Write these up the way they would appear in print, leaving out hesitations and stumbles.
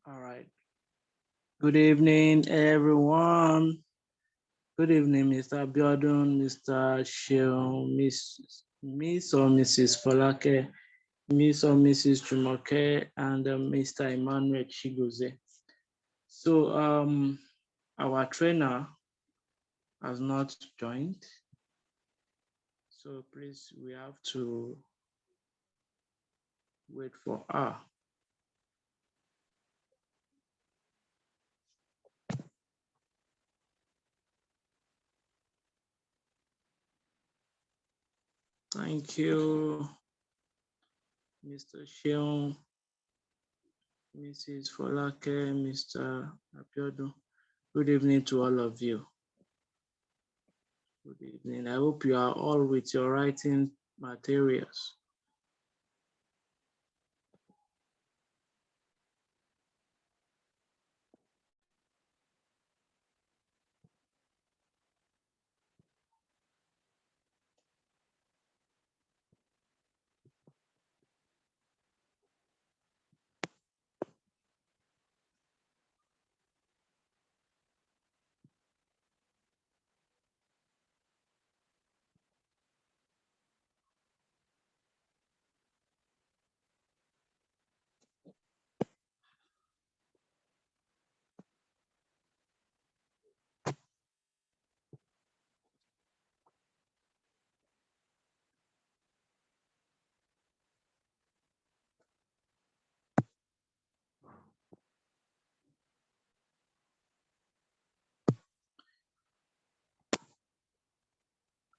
All right. Good evening, everyone. Good evening, Mr. Biodun, Mr. Sheon, Miss or Mrs. Folake, Miss or Mrs. Jumoke, and Mr. Emmanuel Chigoze. So, our trainer has not joined. So please, we have to wait for her. Thank you, Mr. Sheon, Mrs. Folake, Mr. Abiodun. Good evening to all of you. Good evening. I hope you are all with your writing materials.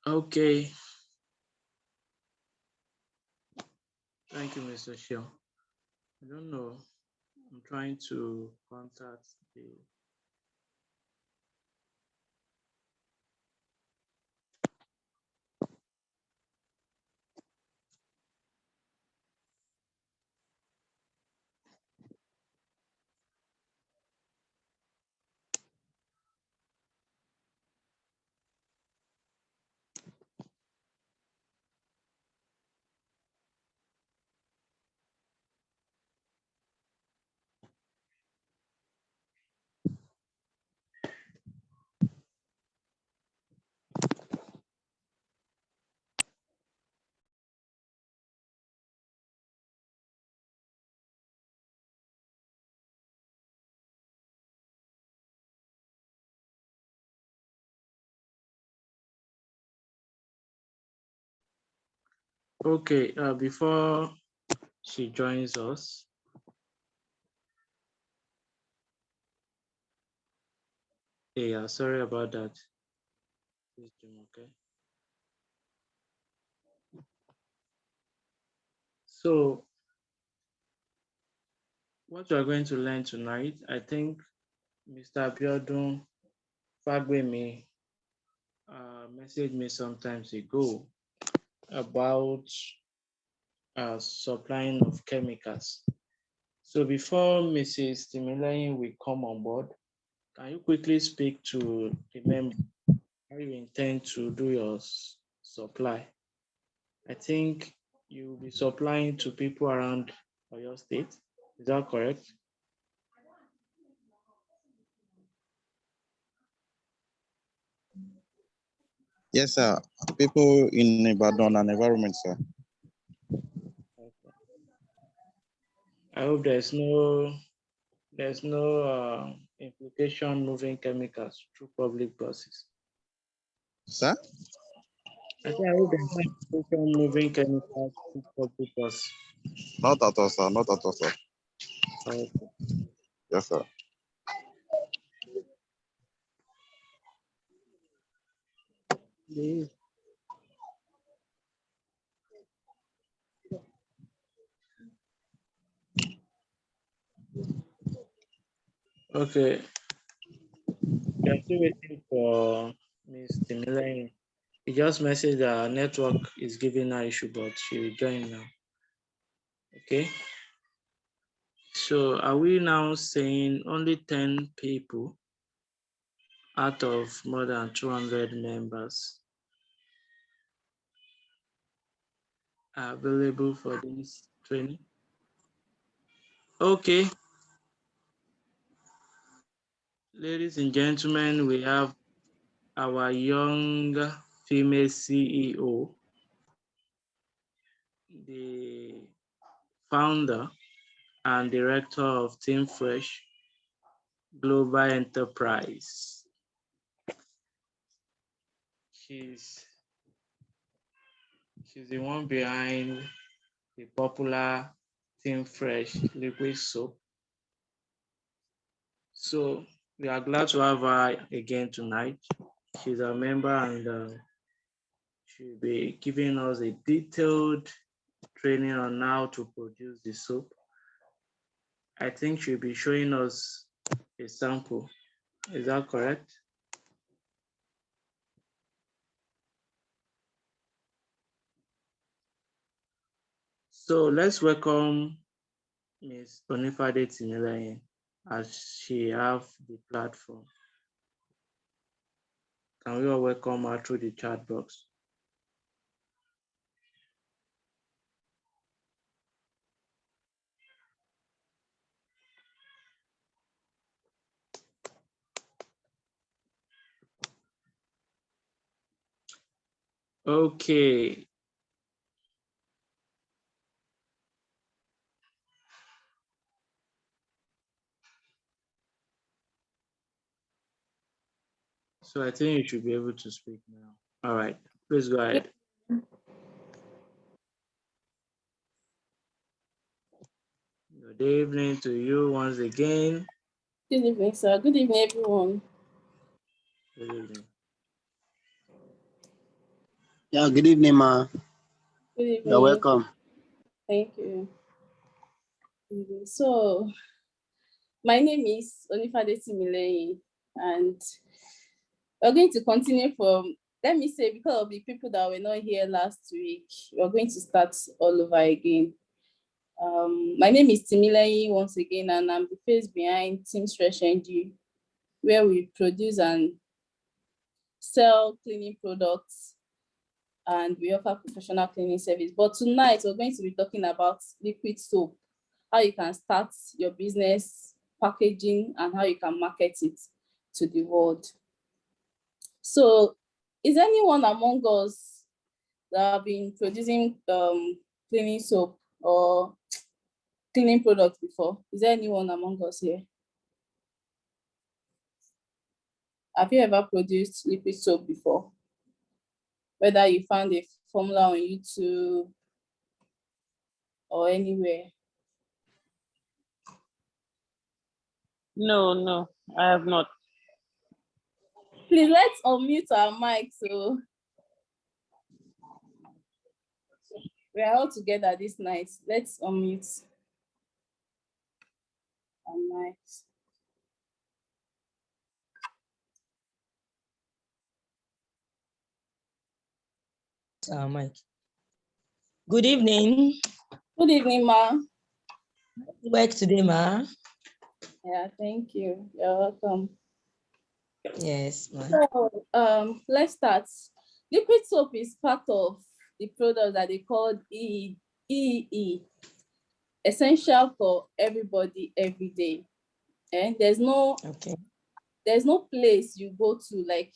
Okay. Thank you, Mr. Shell. I don't know. I'm trying to contact the. Okay. Before she joins us. Yeah. Sorry about that. Okay. So, what we are going to learn tonight, I think Mr. Biodun Fagbemi messaged me sometimes ago about supplying of chemicals. So before Mrs. Timileyin will come on board, can you quickly speak to the member how you intend to do your supply? I think you will be supplying to people around your state. Is that correct? Yes, sir. People in Ibadan and environment, sir. Okay. I hope there's no implication moving chemicals through public buses. Sir? I think I hope there's no implication moving chemicals through public buses. Not at all, sir. Not at all, sir. Okay. Yes, sir. Please. Okay. We are still waiting for Miss Timileyin. He just messaged that our network is giving her issue, but she will join now. Okay. So are we now saying only 10 people out of more than 200 members are available for this training? Okay. Ladies and gentlemen, we have our young female CEO, the founder and director of Team Fresh Global Enterprise. She's the one behind the popular Team Fresh liquid soap. So we are glad to have her again tonight. She's a member and she'll be giving us a detailed training on how to produce the soap. I think she'll be showing us a sample. Is that correct? So let's welcome Ms. Onifade Timileyin as she have the platform. Can we all welcome her through the chat box? Okay. So I think you should be able to speak now. All right, please go ahead. Good evening to you once again. Good evening, sir. Good evening, everyone. Good evening. Yeah, good evening, ma. Good evening. You're welcome. Thank you. So, my name is Onifade Timileyin, and we're going to continue from, let me say, because of the people that were not here last week, we're going to start all over again. My name is Timileyin once again, and I'm the face behind Team Stretch NG, where we produce and sell cleaning products and we offer professional cleaning service. But tonight we're going to be talking about liquid soap, how you can start your business, packaging, and how you can market it to the world. So is anyone among us that have been producing cleaning soap or cleaning products before? Is there anyone among us here? Have you ever produced liquid soap before? Whether you found a formula on YouTube or anywhere. No, I have not. Please let's unmute our mic so we are all together this night. Let's unmute our mics. Mike. Good evening. Good evening, ma. Work today, ma. Yeah, thank you. You're welcome. Yes, ma. So let's start. Liquid soap is part of the product that they call EE, essential for everybody every day. And there's no place you go to, like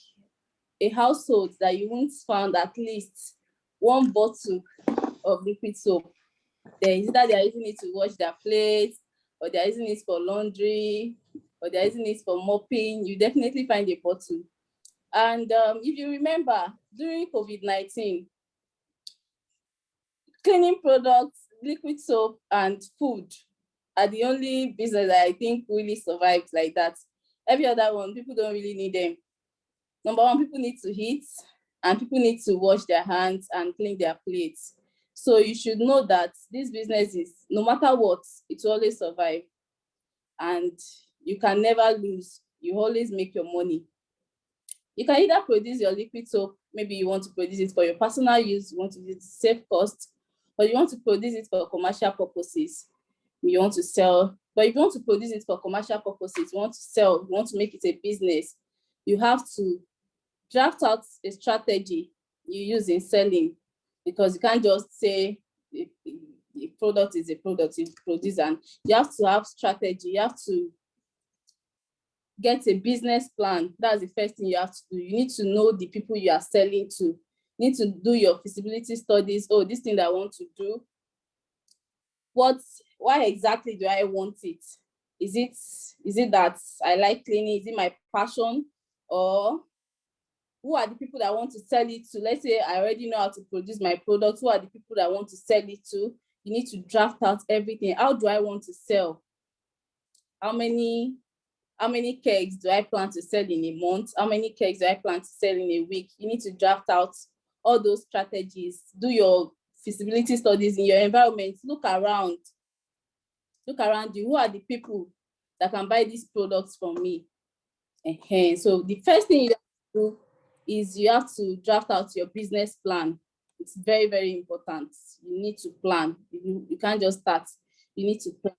a household, that you won't find at least one bottle of liquid soap. Either they are using it to wash their plates, or they're using it for laundry, or they're using it for mopping. You definitely find a bottle. And if you remember, during COVID-19, cleaning products, liquid soap, and food are the only business that I think really survived like that. Every other one, people don't really need them. Number one, people need to eat, and people need to wash their hands and clean their plates. So you should know that this business is, no matter what, it will always survive. And you can never lose. You always make your money. You can either produce your liquid soap, maybe you want to produce it for your personal use, you want to use it to save cost, or you want to produce it for commercial purposes. You want to sell, but if you want to produce it for commercial purposes, you want to sell, you want to make it a business, you have to draft out a strategy you use in selling, because you can't just say the product is a product you produce, and you have to have strategy. You have to get a business plan. That's the first thing you have to do. You need to know the people you are selling to. You need to do your feasibility studies. Oh, this thing that I want to do, why exactly do I want it? Is it that I like cleaning? Is it my passion? Or who are the people that I want to sell it to? Let's say I already know how to produce my product. Who are the people that I want to sell it to? You need to draft out everything. How do I want to sell? How many kegs do I plan to sell in a month? How many kegs do I plan to sell in a week? You need to draft out all those strategies. Do your feasibility studies in your environment. Look around you. Who are the people that can buy these products from me? So the first thing you have to do is you have to draft out your business plan. It's very, very important. You need to plan. You can't just start. You need to plan.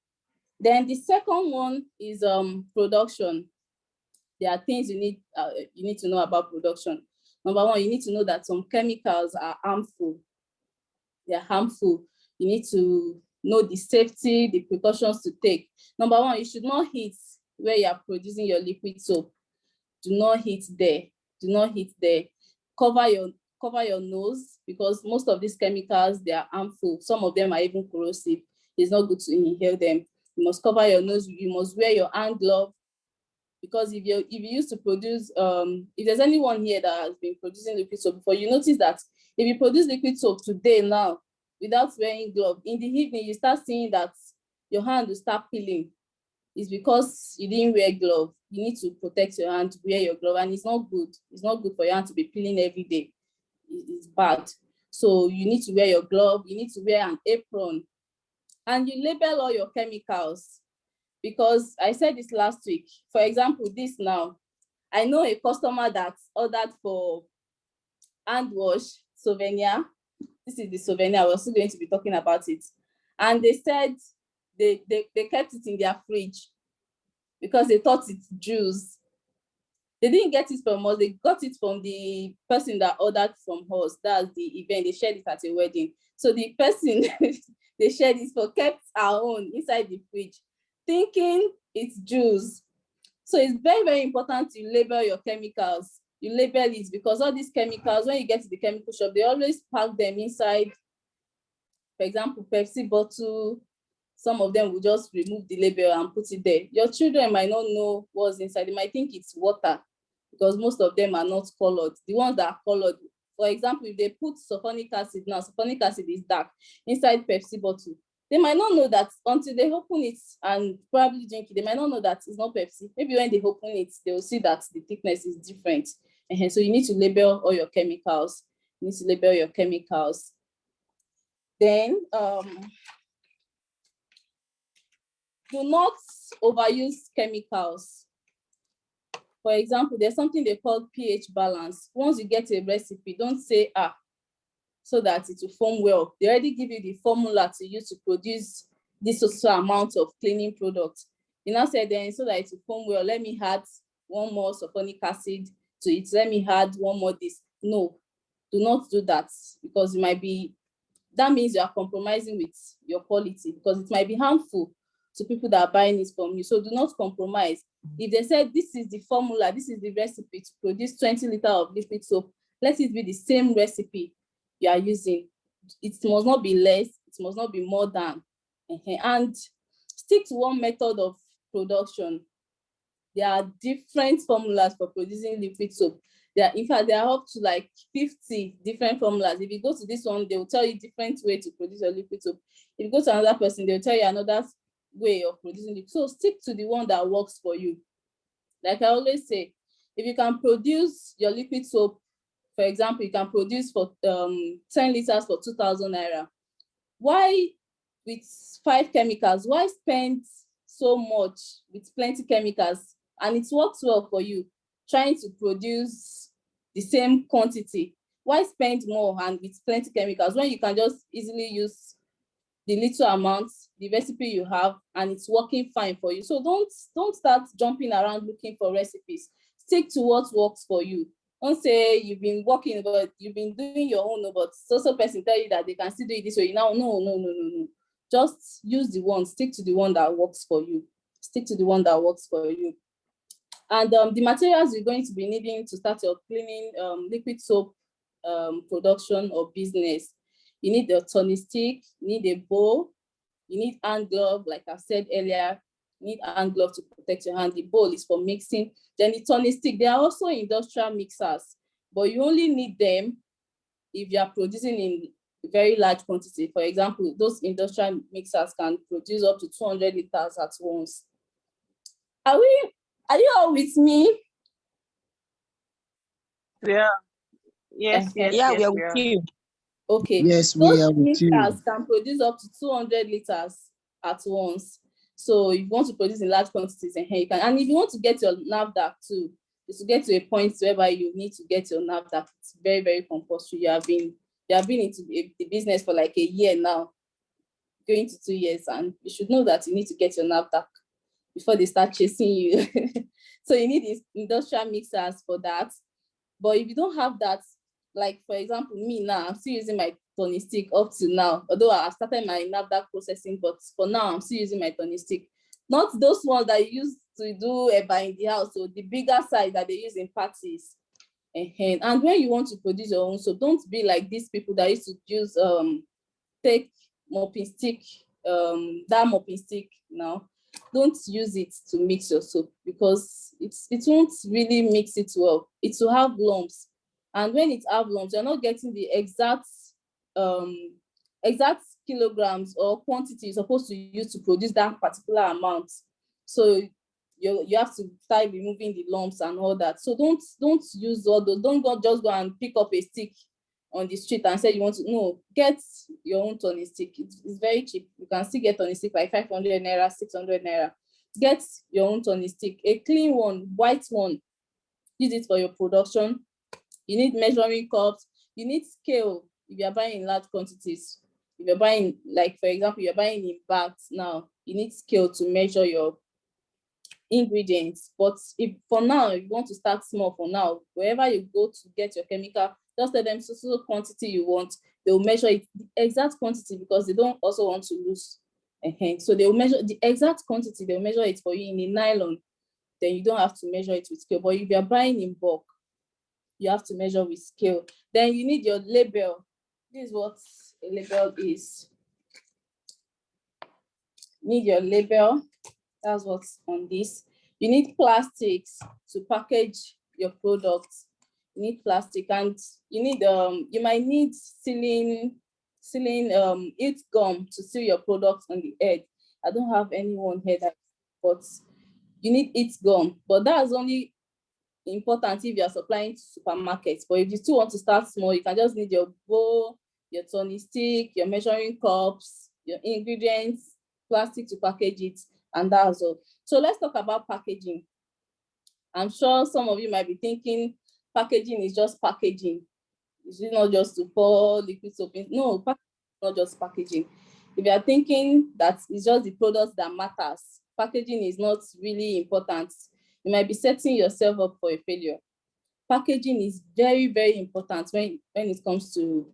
Then the second one is production. There are things you need to know about production. Number one, you need to know that some chemicals are harmful. They are harmful. You need to know the safety, the precautions to take. Number one, you should not heat where you are producing your liquid soap. Do not heat there. Do not heat there. Cover your nose, because most of these chemicals, they are harmful. Some of them are even corrosive. It's not good to inhale them. You must cover your nose. You must wear your hand glove, because if you used to produce, if there's anyone here that has been producing liquid soap before, you notice that if you produce liquid soap today now without wearing glove, in the evening you start seeing that your hand will start peeling. It's because you didn't wear glove. You need to protect your hand, wear your glove, and it's not good. It's not good for your hand to be peeling every day. It's bad. So you need to wear your glove. You need to wear an apron, and you label all your chemicals. Because I said this last week. For example, this now, I know a customer that ordered for hand wash souvenir. This is the souvenir. We're still going to be talking about it. And they said they kept it in their fridge because they thought it's juice. They didn't get it from us. They got it from the person that ordered from us. That's the event. They shared it at a wedding. So the person they shared it for kept our own inside the fridge, thinking it's juice. So it's very, very important to label your chemicals. You label it, because all these chemicals, when you get to the chemical shop, they always pack them inside, for example, Pepsi bottle. Some of them will just remove the label and put it there. Your children might not know what's inside. They might think it's water, because most of them are not colored. The ones that are colored, for example, if they put sulfonic acid, now sulfonic acid is dark, inside Pepsi bottle, they might not know that until they open it and probably drink it. They might not know that it's not Pepsi. Maybe when they open it, they will see that the thickness is different. So you need to label all your chemicals. You need to label your chemicals. Then do not overuse chemicals. For example, there's something they call pH balance. Once you get a recipe, don't say, so that it will form well. They already give you the formula to use to produce this also amount of cleaning products. You now say, then, so that it will form well, let me add one more sulfonic acid to it. Let me add one more this. No, do not do that, because that means you are compromising with your quality, because it might be harmful to people that are buying it from you. So do not compromise. If they said this is the formula, this is the recipe to produce 20 liters of liquid soap, let it be the same recipe you are using. It must not be less, it must not be more than. And stick to one method of production. There are different formulas for producing liquid soap. In fact, there are up to like 50 different formulas. If you go to this one, they will tell you different way to produce your liquid soap. If you go to another person, they'll tell you another way of producing it. So stick to the one that works for you. Like I always say, if you can produce your liquid soap, for example, you can produce for 10 liters for 2,000 naira. Why, with 5 chemicals, why spend so much with plenty chemicals? And it works well for you, trying to produce the same quantity. Why spend more and with plenty chemicals when you can just easily use the little amounts, the recipe you have, and it's working fine for you? So don't start jumping around looking for recipes. Stick to what works for you. Don't say you've been working, but you've been doing your own, but so person tell you that they can still do it this way. Now, no. Just use the one, stick to the one that works for you. Stick to the one that works for you. And the materials you're going to be needing to start your cleaning liquid soap production or business. You need a tonic stick, you need a bowl, you need hand glove, like I said earlier, you need hand glove to protect your hand. The bowl is for mixing. Then the tonic stick, they are also industrial mixers, but you only need them if you are producing in very large quantity. For example, those industrial mixers can produce up to 200 liters at once. Are you all with me? Yeah. Yes, yes, Yeah, yes, we are we with are. you. Okay. Yes, we Those are with you. mixers can produce up to 200 liters at once. So if you want to produce in large quantities, and you can. And if you want to get your NAFDAC too, is to get to a point whereby you need to get your NAFDAC. It's very, very compulsory. You have been into the business for like a year now, going to 2 years, and you should know that you need to get your NAFDAC before they start chasing you. So you need these industrial mixers for that. But if you don't have that, like for example, me now, I'm still using my tonic stick up to now, although I started my NAFDAC processing, but for now, I'm still using my tonic stick. Not those ones that you use to do eba in the house, so the bigger size that they use in parties. And when you want to produce your own, so don't be like these people that used to use take mopping stick, that mopping stick now. Don't use it to mix your soap because it won't really mix it well. It will have lumps, and when it have lumps, you're not getting the exact kilograms or quantity you're supposed to use to produce that particular amount. So you have to start removing the lumps and all that. So don't use all those. Don't just go and pick up a stick on the street and say you want to. No, get your own tonic stick. It's very cheap. You can still get tonic stick like 500 naira, 600 naira. Get your own tonic stick, a clean one, white one. Use it for your production. You need measuring cups. You need scale if you're buying in large quantities. If you're buying, like for example, you're buying in bags now, you need scale to measure your ingredients. But if for now, if you want to start small for now, wherever you go to get your chemical, just tell them so quantity you want. They'll measure it the exact quantity because they don't also want to lose. So they'll measure the exact quantity, they'll measure it for you in a nylon. Then you don't have to measure it with scale. But if you're buying in bulk, you have to measure with scale. Then you need your label. This is what a label is. You need your label. That's what's on this. You need plastics to package your products. You need plastic, and you need you might need sealing heat gum to seal your products on the edge. I don't have anyone here that, but you need heat gum. But that's only important if you are supplying to supermarkets. But if you still want to start small, you can just need your bowl, your tonic stick, your measuring cups, your ingredients, plastic to package it, and that's all. So let's talk about packaging. I'm sure some of you might be thinking packaging is just packaging. It's not just to pour liquid soap in. No, packaging is not just packaging. If you are thinking that it's just the products that matters, packaging is not really important. You might be setting yourself up for a failure. Packaging is very, very important when it comes to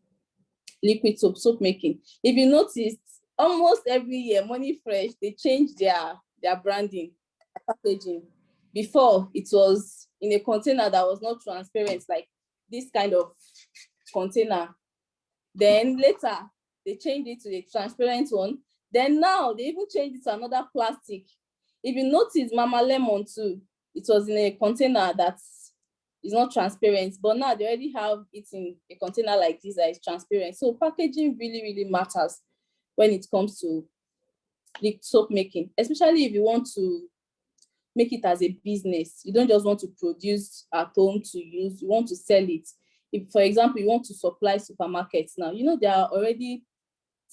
liquid soap making. If you noticed, almost every year, Money Fresh, they change their branding, packaging. Before, it was in a container that was not transparent, like this kind of container. Then later, they changed it to a transparent one. Then now, they even changed it to another plastic. If you notice, Mama Lemon too, it was in a container that is not transparent, but now they already have it in a container like this that is transparent. So packaging really, really matters when it comes to the soap making, especially if you want to make it as a business. You don't just want to produce at home to use, you want to sell it. If, for example, you want to supply supermarkets now, you know, there are already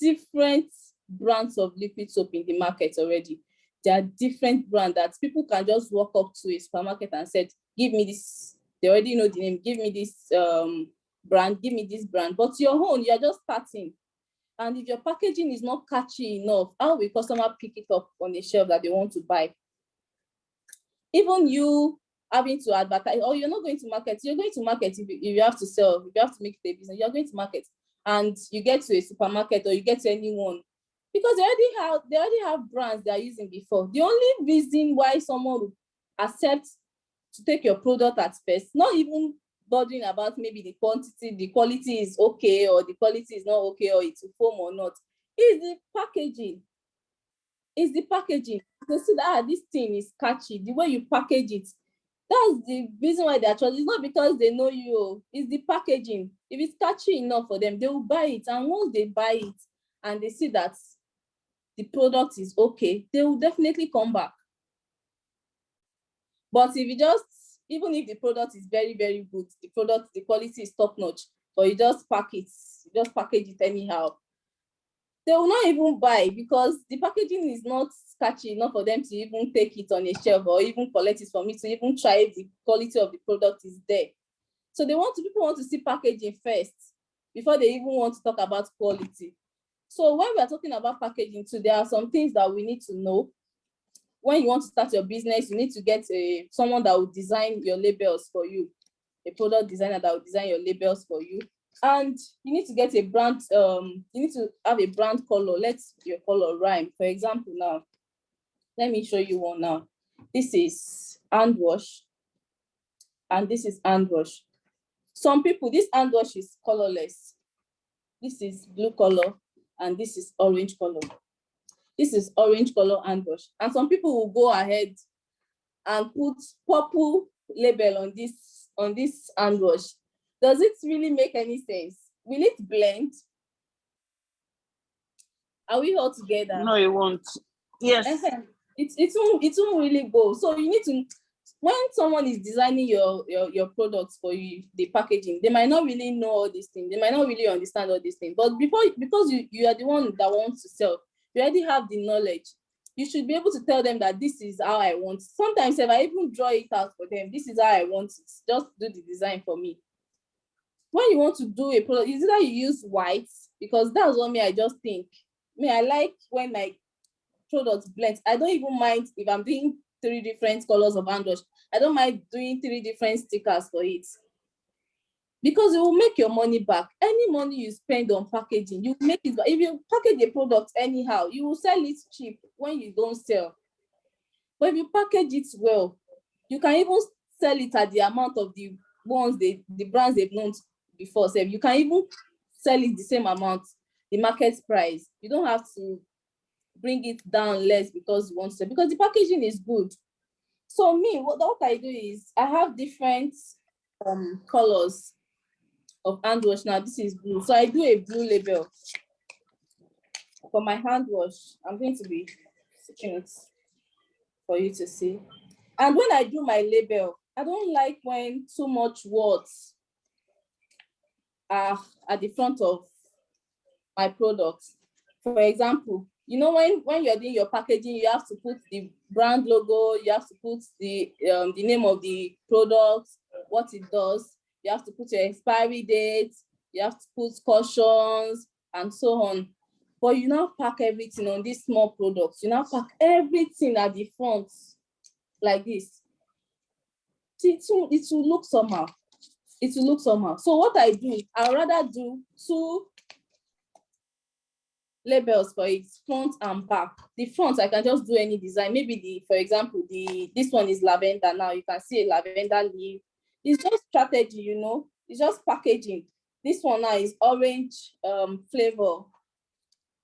different brands of liquid soap in the market already. There are different brands that people can just walk up to a supermarket and say, give me this. They already know the name. Give me this brand, give me this brand. But your own, you're just starting. And if your packaging is not catchy enough, how will customer pick it up on the shelf that they want to buy? Even you having to advertise, or you're not going to market, you're going to market if you have to sell, if you have to make it a business, you're going to market, and you get to a supermarket or you get to anyone, because they already have brands they're using before. The only reason why someone would accept to take your product at first, not even bothering about maybe the quantity, the quality is okay or the quality is not okay, or it's foam or not. It's the packaging. It's the packaging. They see that this thing is catchy, the way you package it. That's the reason why they're charging. It's not because they know you. It's the packaging. If it's catchy enough for them, they will buy it. And once they buy it and they see that the product is okay, they will definitely come back. But if you just, even if the product is very, very good, the quality is top notch, but you just package it anyhow, they will not even buy, because the packaging is not catchy enough for them to even take it on a shelf or even collect it from it to even try if the quality of the product is there. So people want to see packaging first before they even want to talk about quality. So when we are talking about packaging too, there are some things that we need to know. When you want to start your business, you need to get someone that will design your labels for you, a product designer that will design your labels for you. And you need to get a brand, you need to have a brand color. Let your color rhyme. For example, now, let me show you one now. This is hand wash, and this is hand wash. Some people, this hand wash is colorless. This is blue color, and this is orange color. This is orange color hand wash. And some people will go ahead and put purple label on this hand wash. Does it really make any sense? Will it blend? Are we all together? No, it won't. Yes. It won't really go. So you need to, when someone is designing your products for you, the packaging, they might not really know all these things. They might not really understand all these things. But because you are the one that wants to sell, you already have the knowledge. You should be able to tell them that this is how I want. Sometimes if I even draw it out for them, this is how I want it. Just do the design for me. When you want to do a product, is either you use white, because that's what I just think. I like when my products blend. I don't even mind if I'm doing 3 different colors of hand wash. I don't mind doing 3 different stickers for it, because it will make your money back. Any money you spend on packaging, you make it back. If you package a product anyhow, you will sell it cheap when you don't sell. But if you package it well, you can even sell it at the amount of the brands they've known before. So you can even sell it the same amount, the market price. You don't have to bring it down less because you want to, because the packaging is good. So me, what I do is I have different colors of hand wash. Now this is blue, so I do a blue label for my hand wash. I'm going to be switching it for you to see. And when I do my label, I don't like when too much words are at the front of my products. For example, you know, when you're doing your packaging, you have to put the brand logo, you have to put the name of the product, what it does, you have to put your expiry date, you have to put cautions, and so on. But you now pack everything on these small products. You now pack everything at the front like this. It will look somehow. It will look somehow. So what I do, I'd rather do 2 labels for it, front and back. The front, I can just do any design. Maybe for example, this one is lavender. Now you can see a lavender leaf. It's just strategy, you know. It's just packaging. This one now is orange flavor.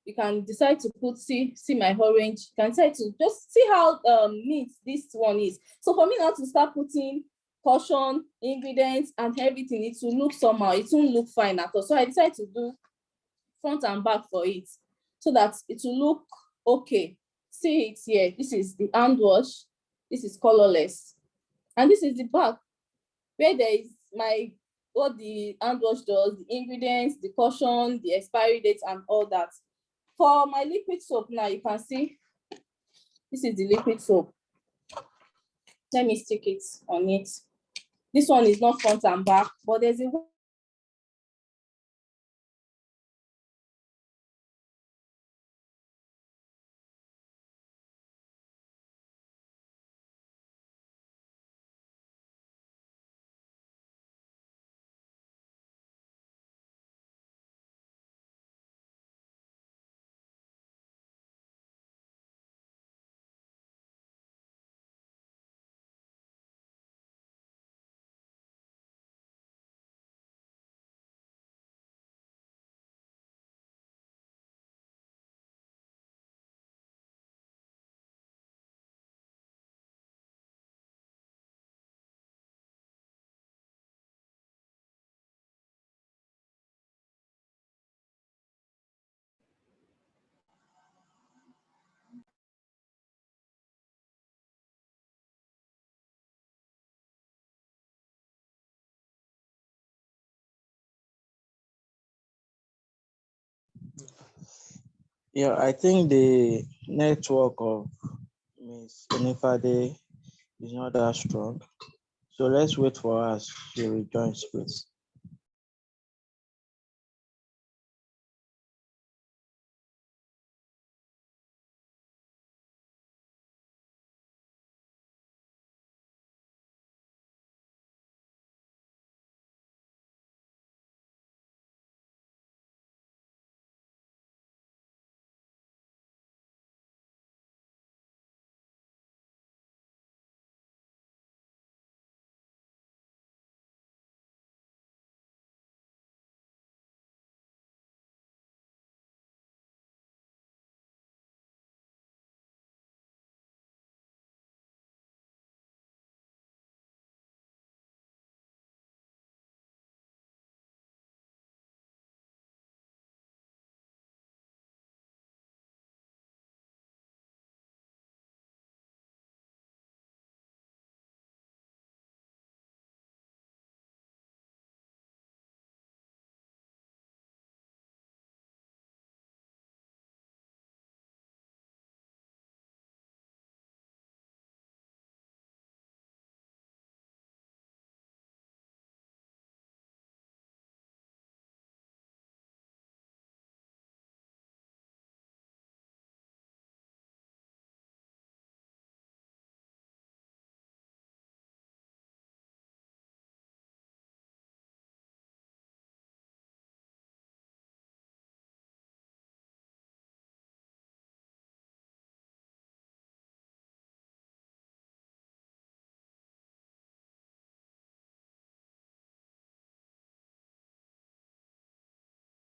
You can decide to put, see my orange. You can decide to just see how neat this one is. So for me now to start putting caution, ingredients, and everything, it will look somehow. It won't look fine at all. So I decided to do front and back for it, so that it will look okay. See it here. This is the hand wash. This is colorless. And this is the back, where there is what the hand wash does, the ingredients, the caution, the expiry date, and all that. For my liquid soap now, you can see this is the liquid soap. Let me stick it on it. This one is not front and back, but there's a Yeah, I think the network of Miss Onifade is not that strong. So let's wait for us. She rejoins, please.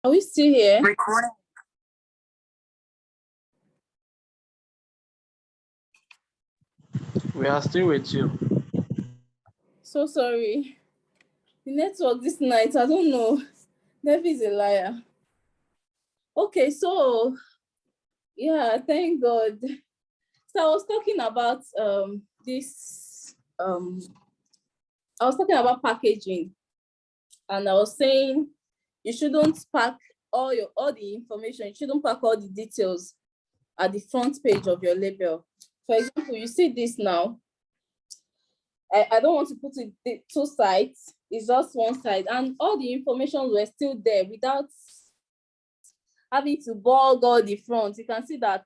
Are we still here? We are still with you. So sorry. The network this night, I don't know. Nevi is a liar. Okay, so yeah, thank God. So I was talking about this I was talking about packaging, and I was saying you shouldn't pack all the information, you shouldn't pack all the details at the front page of your label. For example, you see this now. I don't want to put it two sides, it's just one side, and all the information were still there without having to bulk all the front. You can see that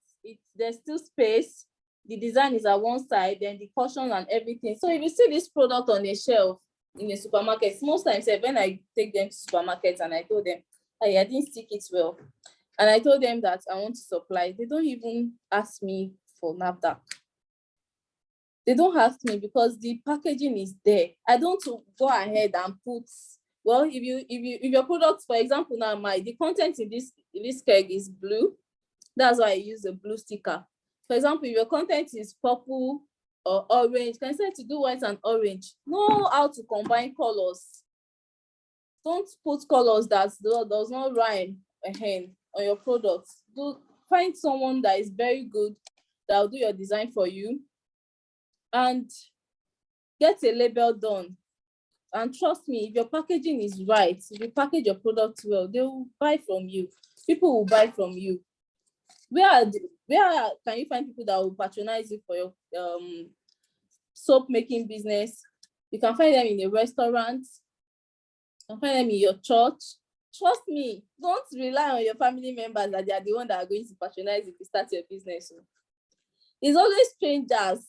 there's still space. The design is at one side, then the caution and everything. So if you see this product on a shelf in a supermarket, most times when I take them to supermarkets and I told them, hey, I didn't stick it well, and I told them that I want to supply, they don't even ask me for NAFDAC. They don't ask me because the packaging is there. I don't go ahead and put, well, if your product, for example, now the content in this keg is blue, that's why I use a blue sticker. For example, if your content is purple or orange, can say to do white and orange. Know how to combine colors. Don't put colors that does not rhyme on your product. Find someone that is very good that will do your design for you, and get a label done. And trust me, if your packaging is right, if you package your product well, they will buy from you. People will buy from you. Where can you find people that will patronize you for your soap making business? You can find them in a restaurant. You can find them in your church. Trust me, don't rely on your family members that they are the one that are going to patronize if you start your business. It's always strangers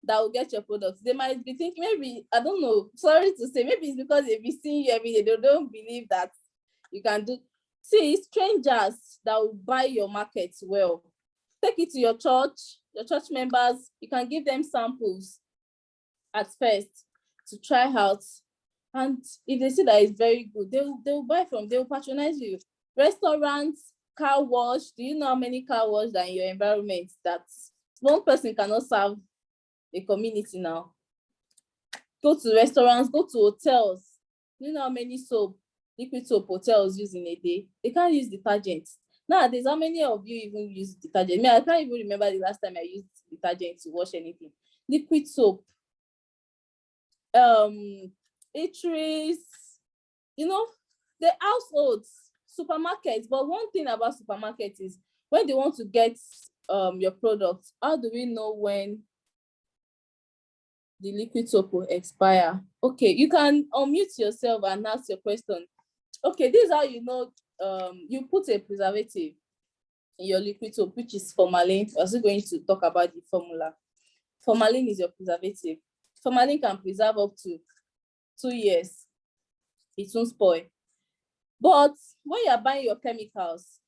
that will get your products. They might be thinking, maybe, I don't know, sorry to say, maybe it's because they've been seeing you every day, they don't believe that you can do. See, strangers that will buy your market well. Take it to your church members. You can give them samples at first to try out. And if they see that it's very good, they'll buy from, they'll patronize you. Restaurants, car wash. Do you know how many car wash that in your environment that one person cannot serve a community now? Go to restaurants, go to hotels. You know how many liquid soap hotels use in a day? They can't use detergent. Nowadays, how many of you even use detergent? I can't even remember the last time I used detergent to wash anything. Liquid soap. Eateries, the households, supermarkets. But one thing about supermarkets is When they want to get your product, how do we know when the liquid soap will expire? Okay, you can unmute yourself and ask your question. Okay, this is how you know you put a preservative in your liquid soap, which is formalin. We're also going to talk about the formula. Formalin is your preservative. Formalin can preserve up to 2 years. It won't spoil. But when you're buying your chemicals,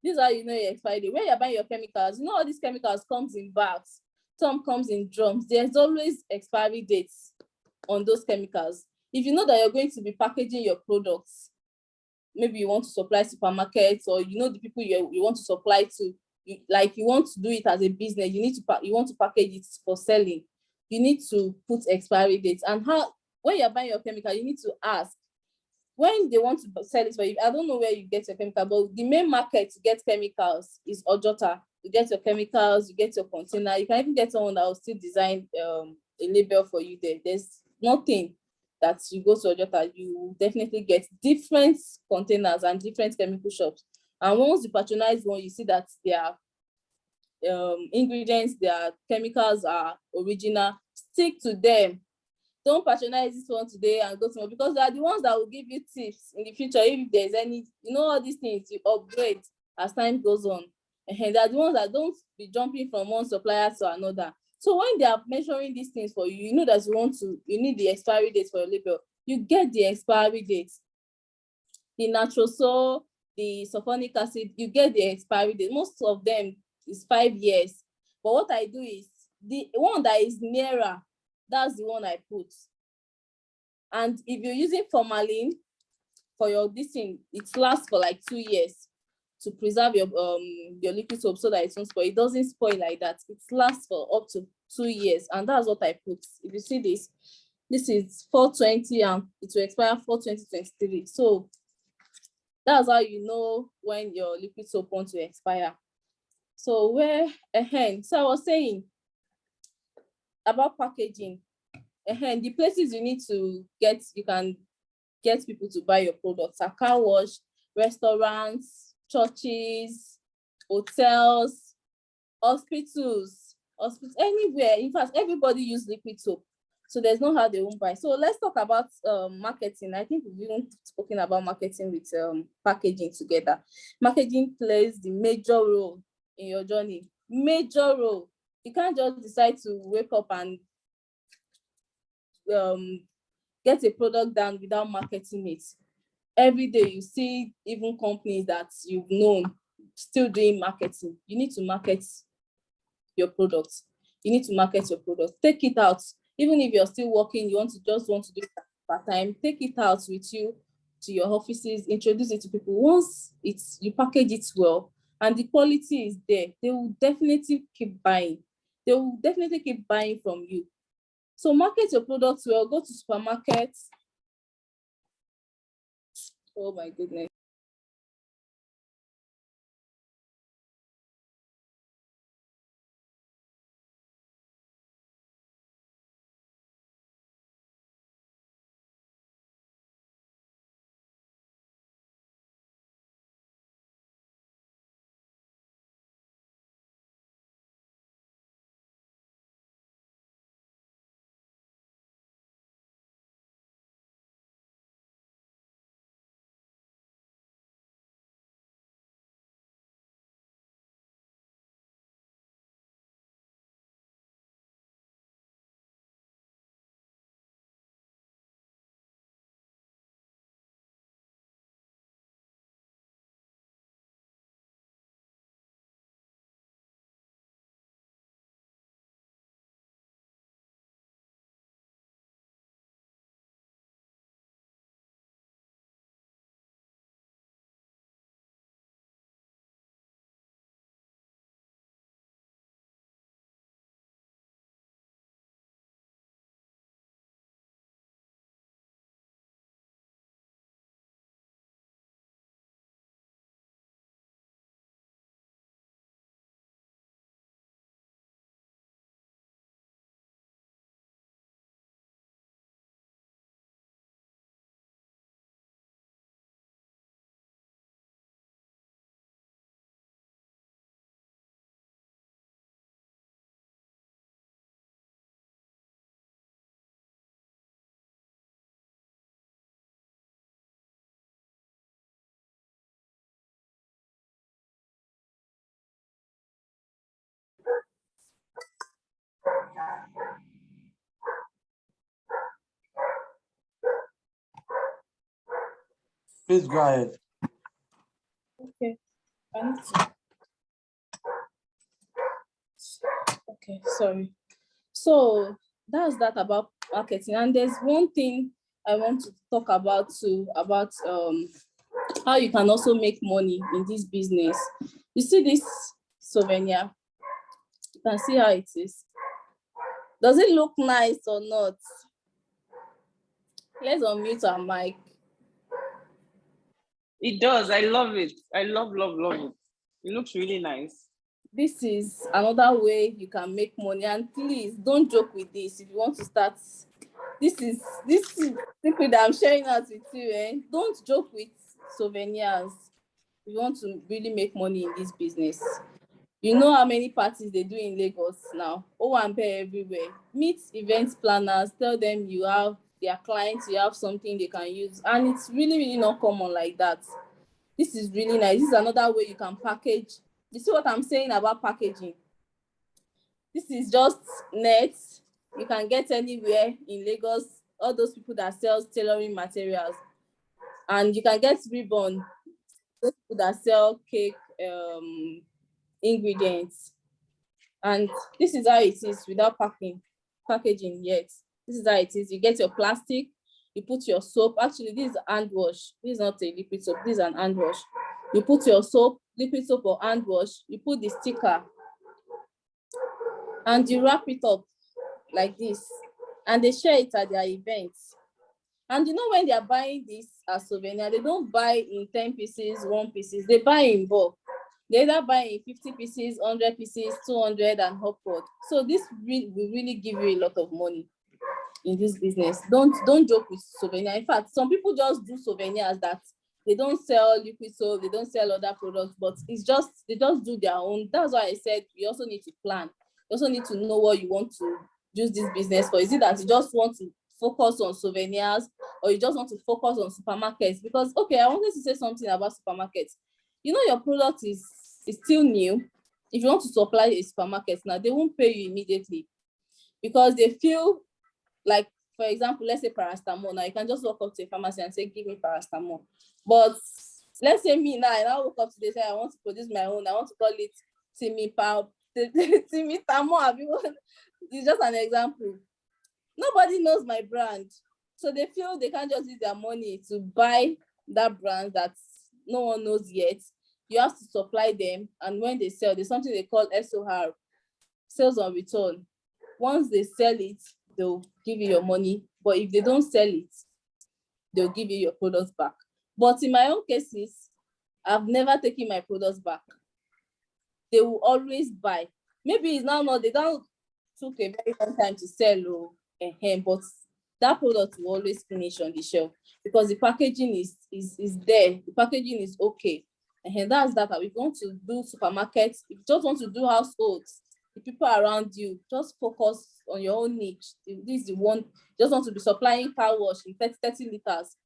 this is how you know your expiry date. When you're buying your chemicals, you know all these chemicals comes in bags, some comes in drums. There's always expiry dates on those chemicals. If you know that you're going to be packaging your products, maybe you want to supply supermarkets, or you know the people you want to supply to, you want to do it as a business, you want to package it for selling, you need to put expiry dates. And when you're buying your chemical, you need to ask when they want to sell it for you. I don't know where you get your chemical, but the main market to get chemicals is Ojota. You get your chemicals, you get your container. You can even get someone that will still design a label for you there. There's nothing that you go to Ojota, you definitely get different containers and different chemical shops. And once you patronize one, you see that their ingredients, their chemicals are original. Stick to them. Don't patronize this one today and go tomorrow, because they are the ones that will give you tips in the future if there's any, all these things you upgrade as time goes on. And they are the ones that don't be jumping from one supplier to another. So when they are measuring these things for you, you know that you need the expiry date for your label. You get the expiry date. The nitrosol, the sulfonic acid, you get the expiry date. Most of them is 5 years. But what I do is the one that is nearer, that's the one I put. And if you're using formalin for your this thing, it lasts for like 2 years to preserve your liquid soap so that it won't spoil. It doesn't spoil like that. It lasts for up to 2 years, and that's what I put. If you see this is 420 and it will expire 4/20/23. So that's how you know when your liquid soap wants to expire. So so I was saying about packaging. The places you need to you can get people to buy your products are car wash, restaurants, churches, hotels, hospitals, anywhere. In fact, everybody use liquid soap, so there's no how they won't buy. So let's talk about marketing. I think we've even spoken about marketing with packaging together. Marketing plays the major role in your journey. Major role. You can't just decide to wake up and get a product done without marketing it. Every day you see even companies that you've known still doing marketing. You need to market your products. You need to market your product. Take it out. Even if you're still working, you want to do it part-time, take it out with you to your offices, introduce it to people. Once you package it well and the quality is there, they will definitely keep buying. They will definitely keep buying from you. So market your products well, go to supermarkets. Oh my goodness. Please go ahead. Okay. I need to- Okay, sorry. So that's that about marketing. And there's one thing I want to talk about too, about how you can also make money in this business. You see this souvenir? You can see how it is. Does it look nice or not? Let's unmute our mic. It does. I love it. I love it. It looks really nice. This is another way you can make money, and please don't joke with this. If you want to start, this is secret that I'm sharing out with you. Don't joke with souvenirs if you want to really make money in this business. You know how many parties they do in Lagos now. Oh, and pay everywhere. Meet event planners, tell them you have their clients, you have something they can use, and it's really not common like that. This is really nice. This is another way you can package. You see what I'm saying about packaging? This is just net. You can get anywhere in Lagos, all those people that sells tailoring materials. And you can get ribbon, those people that sell cake ingredients. And this is how it is without packaging yet. This is how it is. You get your plastic, you put your soap. Actually, this is hand wash. This is not a liquid soap, this is an hand wash. You put your soap, liquid soap or hand wash, you put the sticker, and you wrap it up like this, and they share it at their events. And you know, when they are buying this as souvenir, they don't buy in 10 pieces, 1 pieces, they buy in bulk. They either buy in 50 pieces, 100 pieces, 200 and upward. So this will really give you a lot of money in this business. Don't joke with souvenir. In fact, some people just do souvenirs that they don't sell liquid soap, they don't sell other products, but it's just, they just do their own. That's why I said you also need to plan. You also need to know what you want to use this business for. Is it that you just want to focus on souvenirs, or you just want to focus on supermarkets? Because, okay, I wanted to say something about supermarkets. You know, your product is still new. If you want to supply a supermarket now, they won't pay you immediately because they feel like, for example, let's say paracetamol. Now you can just walk up to a pharmacy and say, give me paracetamol. But let's say me now, and I walk up to this, say I want to produce my own. I want to call it Timileyin. It's just an example. Nobody knows my brand, so they feel they can't just use their money to buy that brand that no one knows yet. You have to supply them, and when they sell, there's something they call SOR, sales on return. Once they sell it, they'll give you your money, but if they don't sell it, they'll give you your products back. But in my own cases, I've never taken my products back. They will always buy. Maybe it's now not, they don't took a very long time to sell, but that product will always finish on the shelf because the packaging is there. The packaging is okay. And that's that. If you want to do supermarkets, if you just want to do households, the people around you, just focus on your own niche. This is the one, just want to be supplying car wash in 30 liters.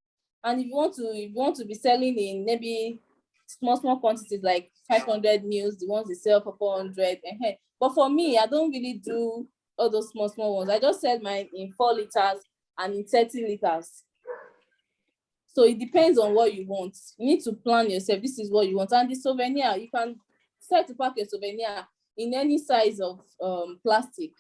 And if you want to be selling in maybe small quantities like 500 mils, the ones they sell for 400. But for me, I don't really do all those small ones. I just sell mine in 4 liters and in 30 liters. So it depends on what you want. You need to plan yourself. This is what you want. And the souvenir, you can start to pack your souvenir in any size of plastic.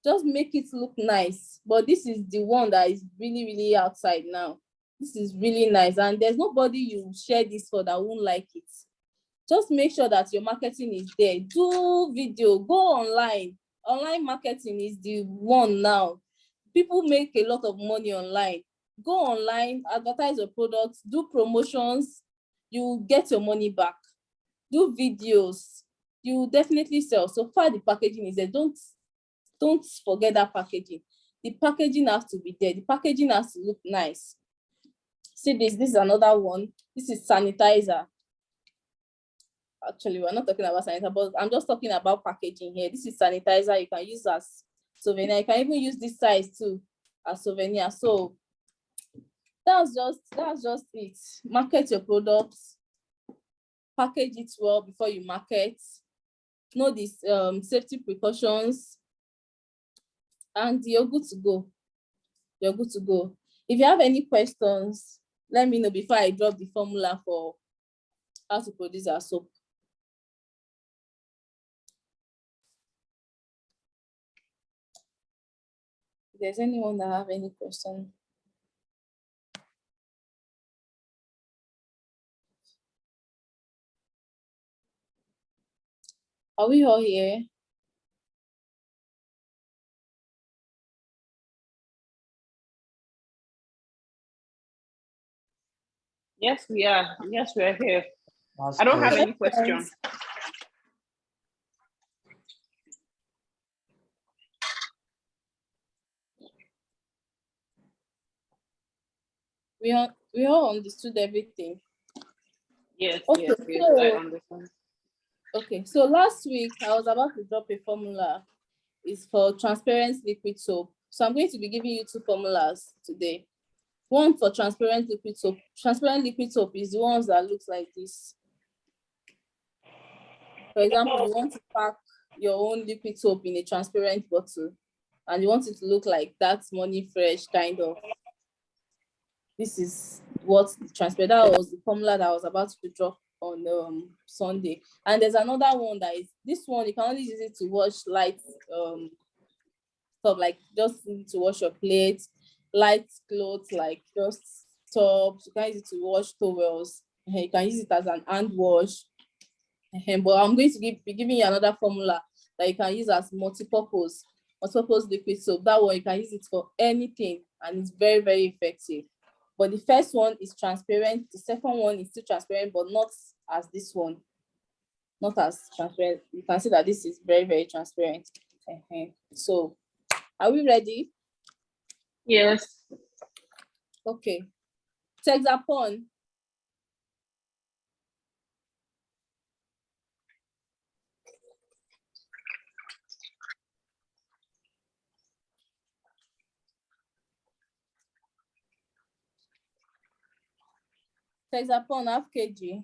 Just make it look nice. But this is the one that is really outside now. This is really nice. And there's nobody you share this for that won't like it. Just make sure that your marketing is there. Do video, go online. Online marketing is the one now. People make a lot of money online. Go online, advertise your products, do promotions, you get your money back. Do videos, you definitely sell. So far the packaging is there. Don't forget that packaging. The packaging has to be there. The packaging has to look nice. See this is another one. This is sanitizer. Actually, we're not talking about sanitizer, but I'm just talking about packaging here. This is sanitizer. You can use as souvenir. You can even use this size too as souvenir. So that's just it. Market your products, package it well before you market. Know these safety precautions, and you're good to go. You're good to go. If you have any questions, let me know before I drop the formula for how to produce our soap. If there's anyone that have any question. Are we all here? Yes, we are. Yes, we are here. That's I don't have good. any questions. We all understood everything. Yes, Okay, yes, yes, I understand. Okay, so last week I was about to drop a formula. It's for transparent liquid soap. So I'm going to be giving you two formulas today. One for transparent liquid soap. Transparent liquid soap is the ones that looks like this. For example, you want to pack your own liquid soap in a transparent bottle and you want it to look like that Money Fresh kind of. This is what the transparent, that was the formula that I was about to drop on Sunday. And there's another one that is, this one, you can only use it to wash light stuff, like just need to wash your plates, light clothes, like just tops. You can use it to wash towels. You can use it as an hand wash. But I'm going to be giving you another formula that you can use as multi-purpose liquid soap. That one, you can use it for anything and it's very, very effective. But the first one is transparent. The second one is still transparent, but not as this one. Not as transparent. You can see that this is very, very transparent. So, are we ready? Yes. Okay. Texapon. Texapon, half kg.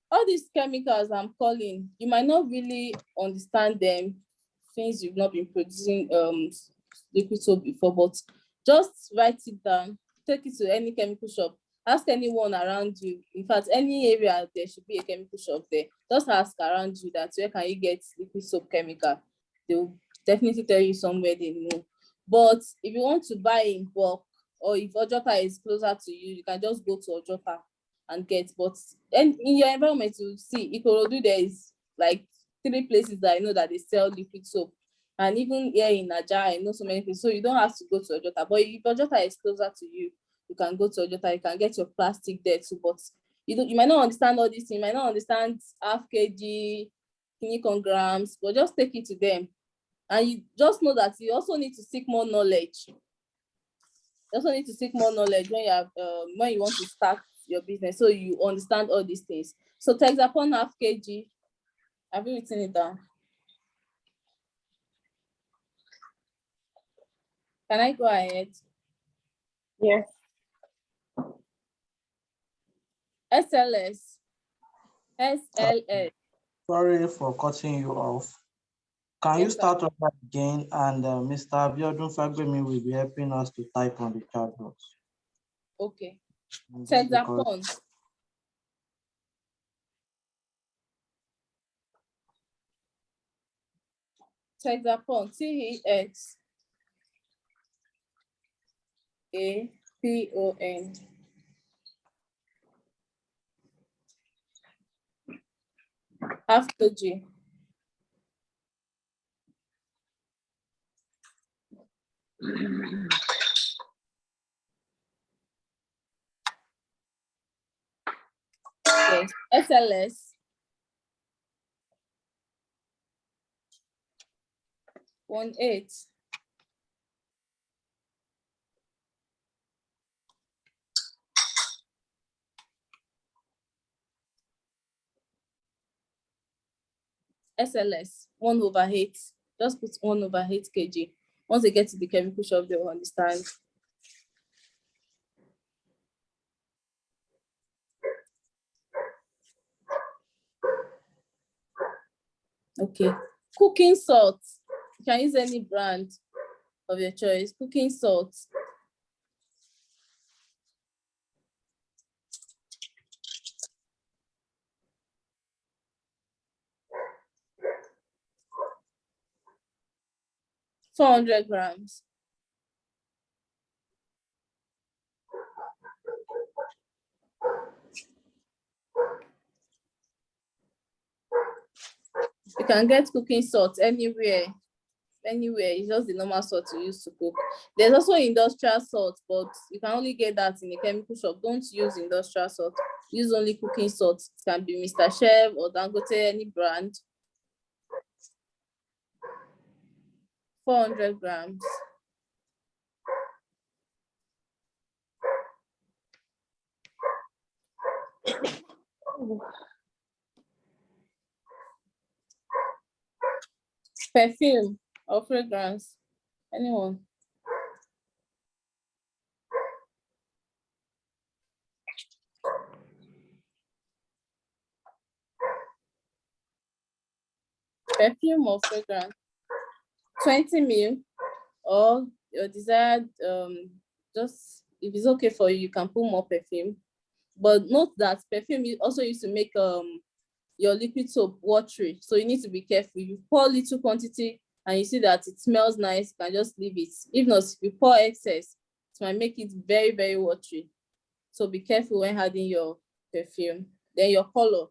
All these chemicals I'm calling, you might not really understand them since you've not been producing liquid soap before, but just write it down, take it to any chemical shop, ask anyone around you. In fact, any area there should be a chemical shop there. Just ask around you that where can you get liquid soap chemical. They will definitely tell you somewhere they know. But if you want to buy in bulk, or if Ojota is closer to you, you can just go to Ojota and get. But in your environment, you see Ikorodu, there is like 3 places that I know that they sell liquid soap. And even here in Naija, I know so many places. So you don't have to go to Ojota. But if Ojota is closer to you, you can go to Ojota. You can get your plastic there too. But you might not understand all these things. You might not understand half kg, kilograms, but just take it to them. And you just know that you also need to seek more knowledge. You also need to seek more knowledge when you have when you want to start your business, so you understand all these things. So Texapon half kg, have you written it down? Can I go ahead? Yes. SLS. Sorry for cutting you off. Can you Yes, sir. start over again? And Mr. Abiodun Fagbemi will be helping us to type on the chat box. Okay. Just because Texapon. Texapon. TEXAPON. Half kg. Yes. SLS. 1/8. SLS 1/8. Just put 1/8 kg. Once they get to the chemical shop, they will understand. Okay. Cooking salt. You can use any brand of your choice. Cooking salt. 400 grams. You can get cooking salt anywhere. It's just the normal salt you use to cook. There's also industrial salt, but you can only get that in a chemical shop. Don't use industrial salt. Use only cooking salt. It can be Mr. Chef or Dangote, any brand. 400 grams. Perfume or fragrance, anyone. Perfume or fragrance, 20 ml, or your desired, just if it's okay for you, you can put more perfume. But note that perfume also used to make your liquid soap watery, so you need to be careful. You pour little quantity and you see that it smells nice, you can just leave it. If not, if you pour excess, it might make it very, very watery. So be careful when adding your perfume. Then your color.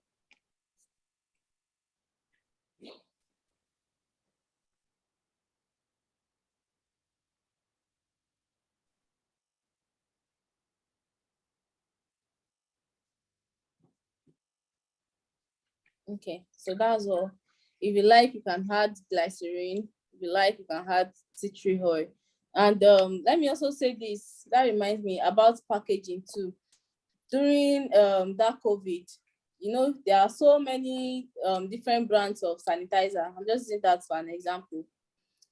Okay, so that's all. If you like, you can add glycerin. If you like, you can add tea tree oil. And let me also say this, that reminds me about packaging too. During that COVID, you know, there are so many different brands of sanitizer. I'm just using that for an example.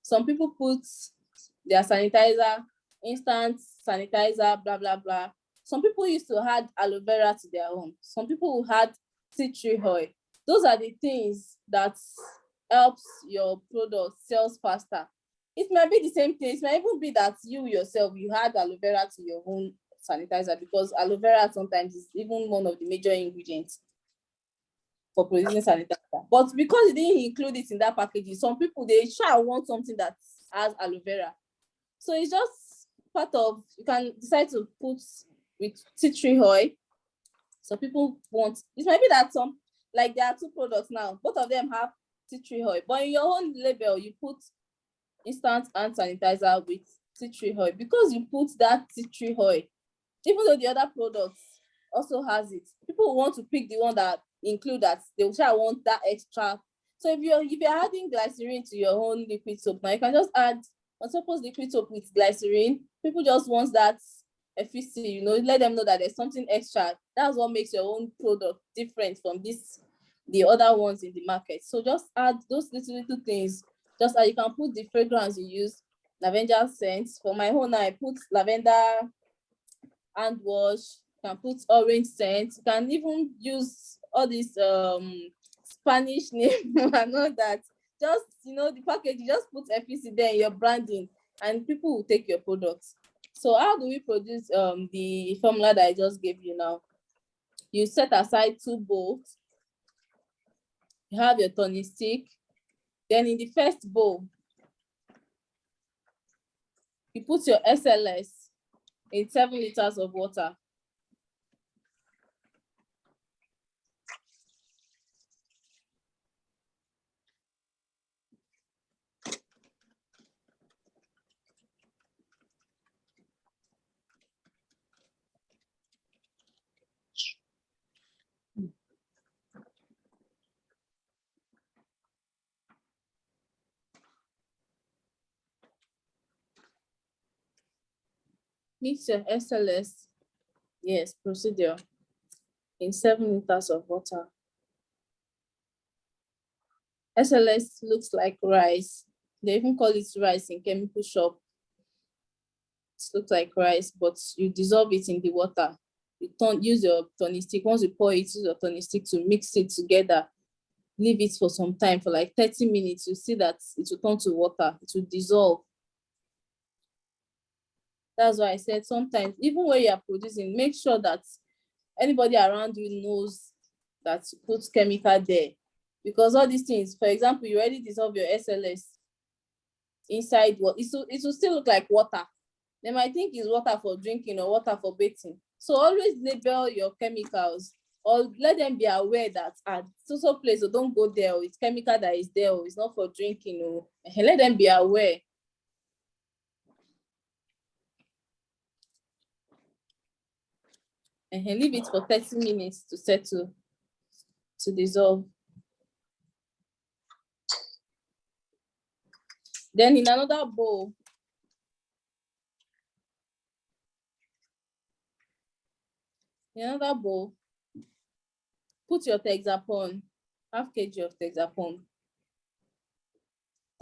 Some people put their sanitizer, instant sanitizer, blah, blah, blah. Some people used to add aloe vera to their own. Some people will add tea tree oil. Those are the things that helps your product sells faster. It might be the same thing. It might even be that you yourself, you add aloe vera to your own sanitizer, because aloe vera sometimes is even one of the major ingredients for producing sanitizer. But because you didn't include it in that packaging, some people, they shall want something that has aloe vera. So it's just part of, you can decide to put with tea tree oil. So people want, it might be that some, like there are two products now, both of them have tea tree oil, but in your own label, you put instant hand sanitizer with tea tree oil, because you put that tea tree oil, even though the other products also has it. People want to pick the one that include that. They will want that extra. So if you're adding glycerin to your own liquid soap, now you can just add, on suppose liquid soap with glycerin. People just want that efficacy, you know, let them know that there's something extra. That's what makes your own product different from the other ones in the market. So just add those little things. Just you can put the fragrance you use, lavender scents. For my own, I put lavender hand wash, you can put orange scent, you can even use all these Spanish name and all that. Just, you know, the package, you just put FEC there in your branding and people will take your products. So how do we produce the formula that I just gave you now? You set aside 2 bowls. You have your tonic stick. Then in the first bowl, you put your SLS in 7 liters of water. Mix your SLS, yes, procedure, in 7 liters of water. SLS looks like rice. They even call it rice in chemical shop. It looks like rice, but you dissolve it in the water. You use your tonic stick. Once you pour it, use your tonic stick to mix it together. Leave it for some time, for like 30 minutes. You see that it will turn to water. It will dissolve. That's why I said sometimes, even when you are producing, make sure that anybody around you knows that you put chemical there. Because all these things, for example, you already dissolve your SLS. inside what it will still look like water. They might think it's water for drinking or water for bathing. So always label your chemicals, or let them be aware that at so place, or don't go there, or it's chemical that is there, or it's not for drinking, or let them be aware. And leave it for 30 minutes to settle, to dissolve. Then in another bowl, put your Texapon, half kg of Texapon.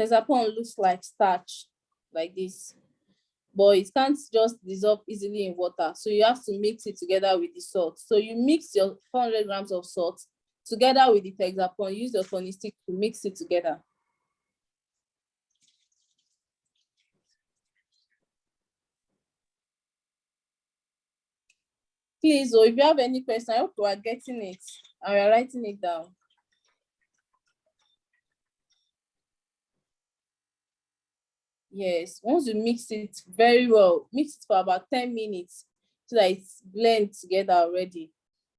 Texapon looks like starch, like this, but it can't just dissolve easily in water. So you have to mix it together with the salt. So you mix your 400 grams of salt together with the Texapon. Use your tonic stick to mix it together. Please, if you have any question, I hope you are getting it and we are writing it down. Yes, once you mix it very well, mix it for about 10 minutes so that it's blend together already.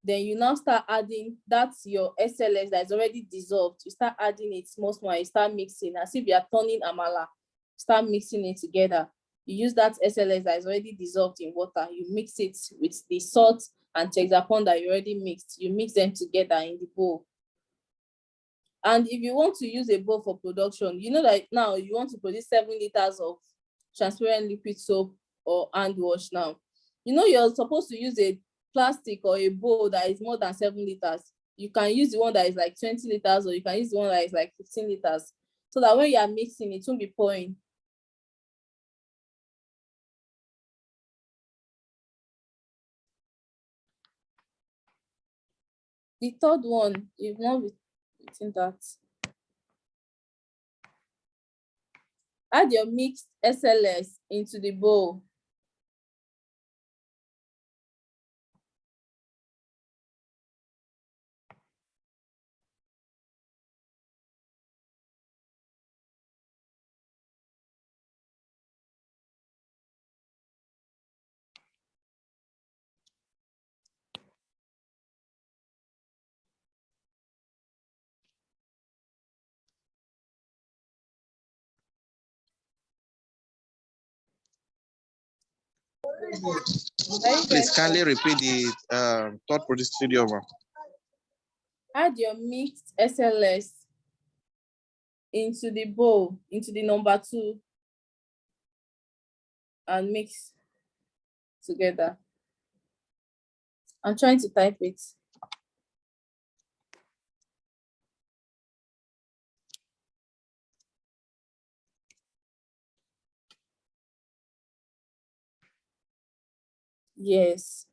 Then you now start adding, that's your SLS that is already dissolved. You start adding it small, you start mixing as if you are turning amala. Start mixing it together. You use that SLS that is already dissolved in water. You mix it with the salt and Texapon that you already mixed. You mix them together in the bowl. And if you want to use a bowl for production, you know that now you want to produce 7 liters of transparent liquid soap or hand wash now. You know you're supposed to use a plastic or a bowl that is more than 7 liters. You can use the one that is like 20 liters, or you can use the one that is like 15 liters. So that when you are mixing, it won't be pouring. The third one, you've not written that. Add your mixed SLS into the bowl. Please kindly repeat the thought procedure. Add your mixed SLS into the bowl, into the number 2, and mix together. I'm trying to type it. Yes.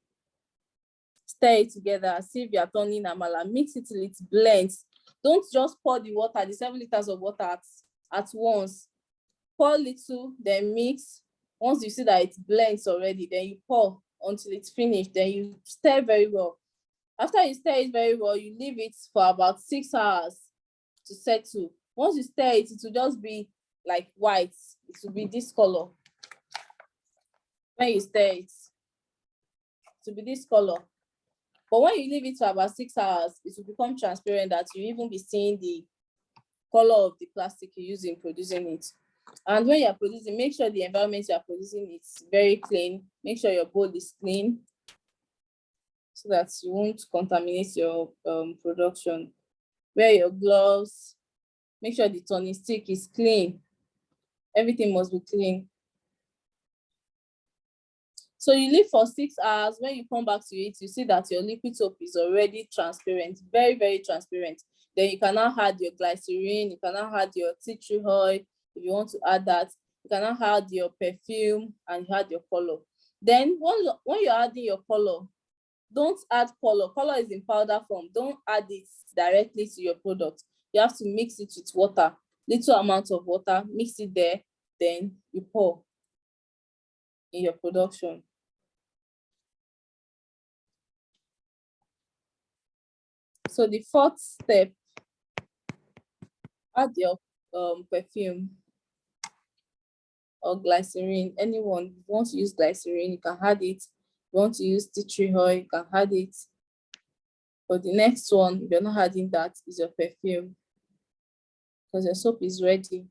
Stir it together, see if you are turning amala. Mix it till it blends. Don't just pour the water, the 7 liters of water at once. Pour little, then mix. Once you see that it blends already, then you pour until it's finished. Then you stir very well. After you stir it very well, you leave it for about 6 hours to settle. Once you stir it, it will just be like white. It will be this color. When you stir it, to be this color. But when you leave it for about 6 hours, it will become transparent, that you even be seeing the color of the plastic you use in producing it. And when you're producing, make sure the environment you are producing is very clean. Make sure your bowl is clean so that you won't contaminate your production. Wear your gloves. Make sure the turning stick is clean. Everything must be clean. So you leave for 6 hours. When you come back to it, you see that your liquid soap is already transparent, very, very transparent. Then you can now add your glycerin, you can now add your tea tree oil if you want to add that. You can now add your perfume and you add your color. Then when you're adding your color, don't add color. Color is in powder form. Don't add it directly to your product. You have to mix it with water, little amount of water, mix it there, then you pour in your production. So the 4th step, add your perfume. or glycerin, anyone. If you want to use glycerin, you can add it. If you want to use tea tree oil, you can add it. But the next one, if you're not adding that, is your perfume, because your soap is ready.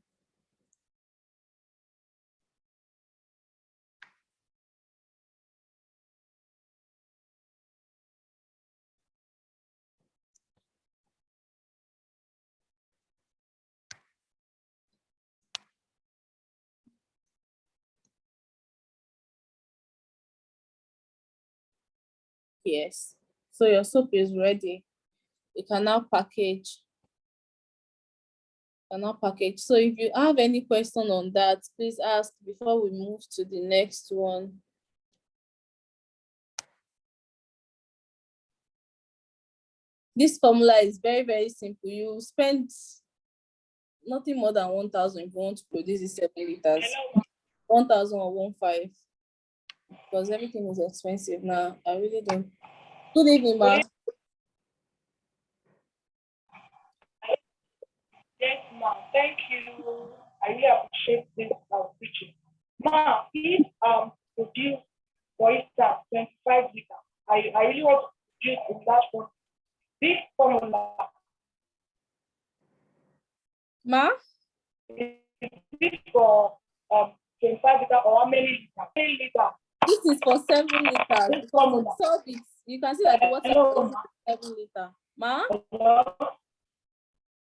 Yes. So your soap is ready. You can now package. So if you have any question on that, please ask before we move to the next one. This formula is very, very simple. You spend nothing more than 1,000 if you want to produce this 7 liters. 1,000 or 1,500, because everything is expensive now. I really don't. Good evening, ma. Yes, ma'am. Thank you. I really appreciate this teaching. Ma'am, if produce, for instance, 25 liters, I really want to produce in that one. This formula Ma? is this for 25 liters or how many liters? How many liters? This is for 7 liters. This Because formula. so you can see that the water Hello, is 7 liters. Ma? Hello?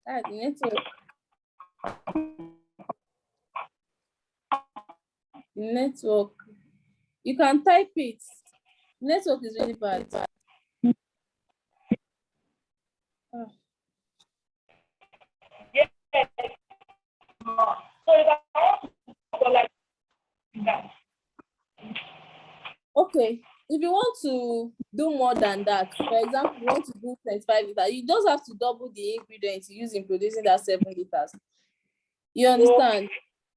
That's the network. The network. You can type it. Network is really bad. Yes, ma'am. So if I want to go like that. Okay, if you want to do more than that, for example, you want to do 25 liters, you just have to double the ingredients you use in producing that 7 liters. You understand?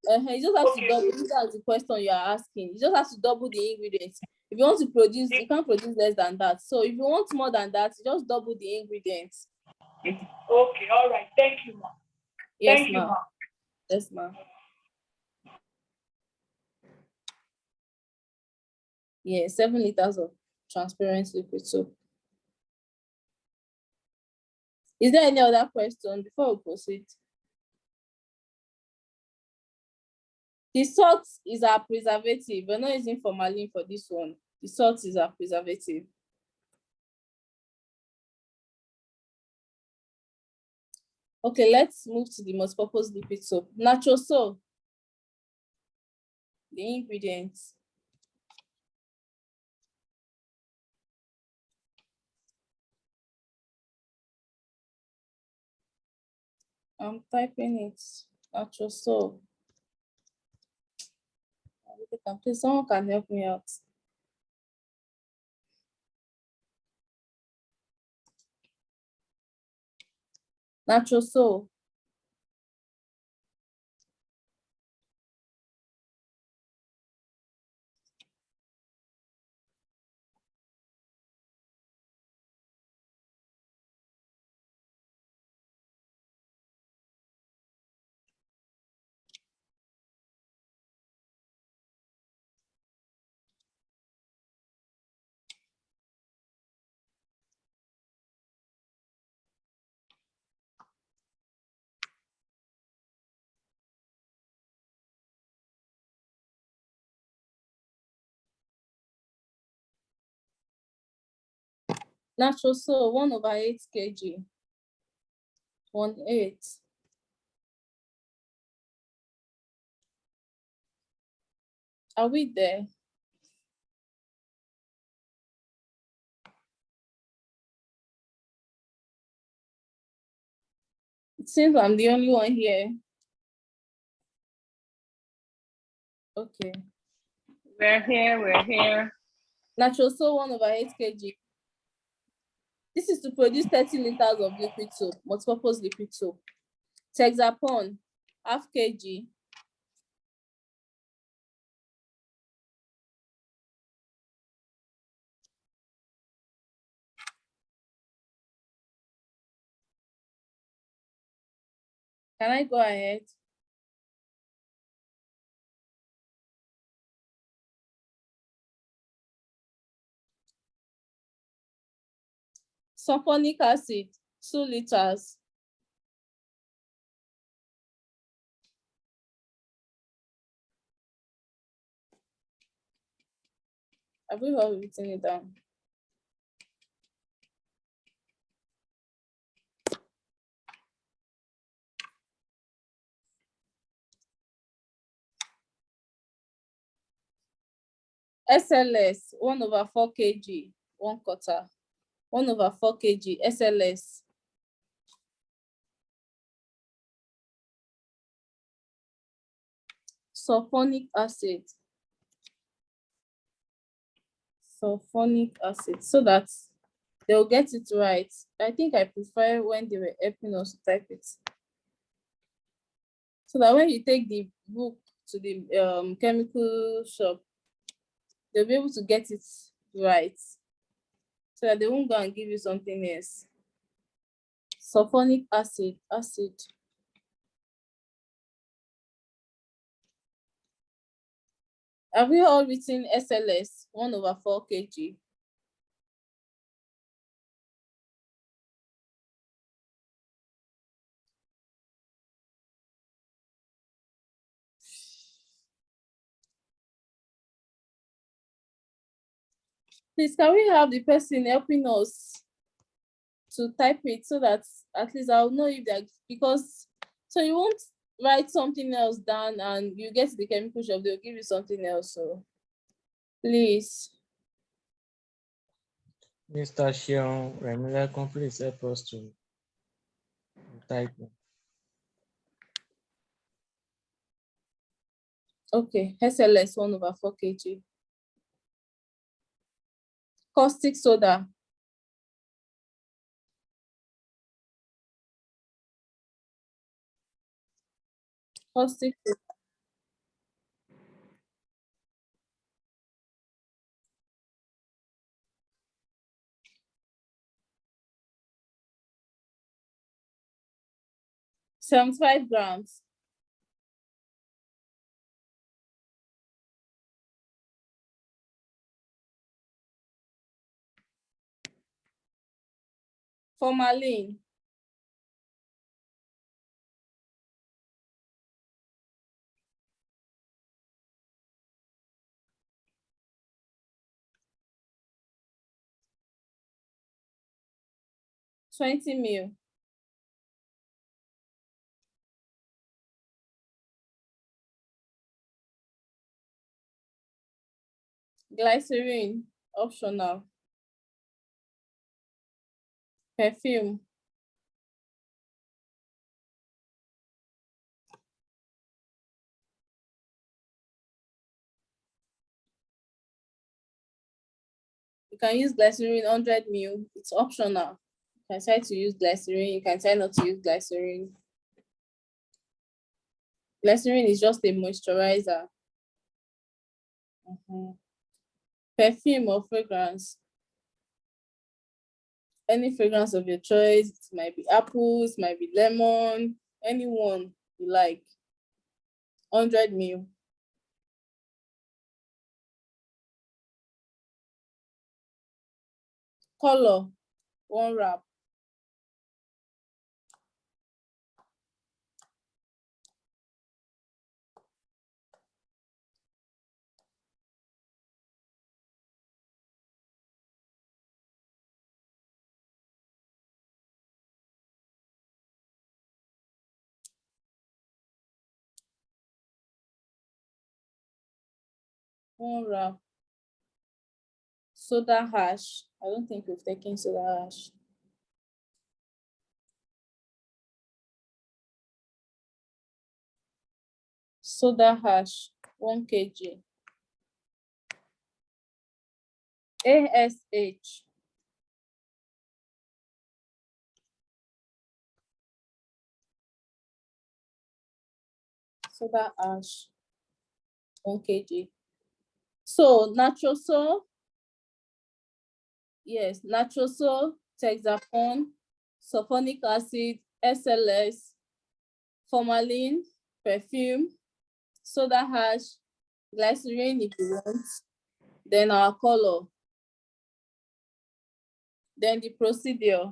You just have to double. That's the question you are asking. You just have to double the ingredients. If you want to produce, you can't produce less than that. So if you want more than that, you just double the ingredients. Okay, all right. Thank you, ma'am. Yes, Thank you, ma'am. ma'am. Yes, ma'am. Yeah, 7 liters of transparent liquid soap. Is there any other question before we proceed? The salt is our preservative. We're not using formalin for this one. The salt is our preservative. Okay, let's move to the multi-purpose liquid soap. Natural soap. The ingredients. I'm typing it. Natural soap. Please, someone can help me out. Natural soap. Natural soap, 1/8 kg. 1/8. Are we there? It seems I'm the only one here. Okay. We're here. Natural soap, 1/8 kg. This is to produce 30 liters of liquid soap, multi-purpose liquid soap. Texapon, 0.5 kg. Can I go ahead? Sulfonic acid, 2 liters. Have we all written it down? SLS, 1/4 kg, 1/4. 1/4 kg, SLS. Sulfonic acid. Sulfonic acid, so that they'll get it right. I think I prefer when they were helping us to type it. So that when you take the book to the chemical shop, they'll be able to get it right. So that they won't go and give you something else. Sulfonic acid. Have we all written SLS, 1/4 kg? Please, can we have the person helping us to type it so that at least I'll know if they're, because so you won't write something else down and you get to the chemical shop, they'll give you something else. So please. Mr. Shion Remila, please help us to type. Okay, SLS, 1/4 kg. Caustic soda. Caustic soda. $75 grams. Formalin. $20 ml. Glycerin, optional. Perfume. You can use glycerin, 100 ml. It's optional. You can try to use glycerin. You can try not to use glycerin. Glycerin is just a moisturizer. Perfume or fragrance. Any fragrance of your choice. It might be apples, might be lemon, anyone you like. 100 ml. Color, 1 wrap. One wrap. Soda ash. I don't think we've taken soda ash. Soda ash, 1 kg. ASH. Soda ash, 1 kg. So Natrosol, yes, Natrosol, Texapon, sulfonic acid, SLS, formalin, perfume, soda ash, glycerin if you want, then our color. Then the procedure.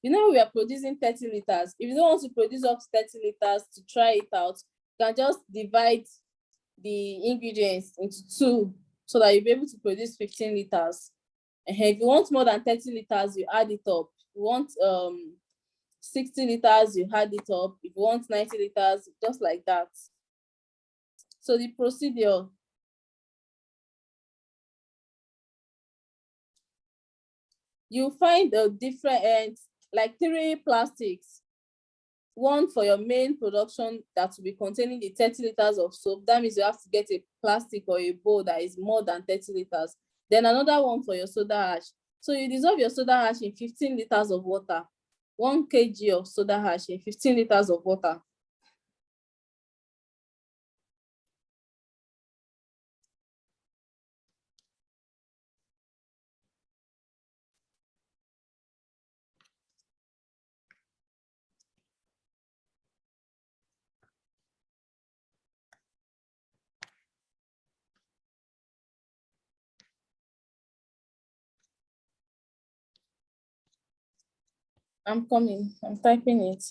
You know, we are producing 30 liters. If you don't want to produce up to 30 liters to try it out, you can just divide the ingredients into two so that you'll be able to produce 15 liters. And if you want more than 30 liters, you add it up. If you want 60 liters, you add it up. If you want 90 liters, just like that. So the procedure. You find a different, like 3 plastics. One for your main production that will be containing the 30 liters of soap. That means you have to get a plastic or a bowl that is more than 30 liters. Then another one for your soda ash. So you dissolve your soda ash in 15 liters of water. 1 kg of soda ash in 15 liters of water. I'm coming, I'm typing it.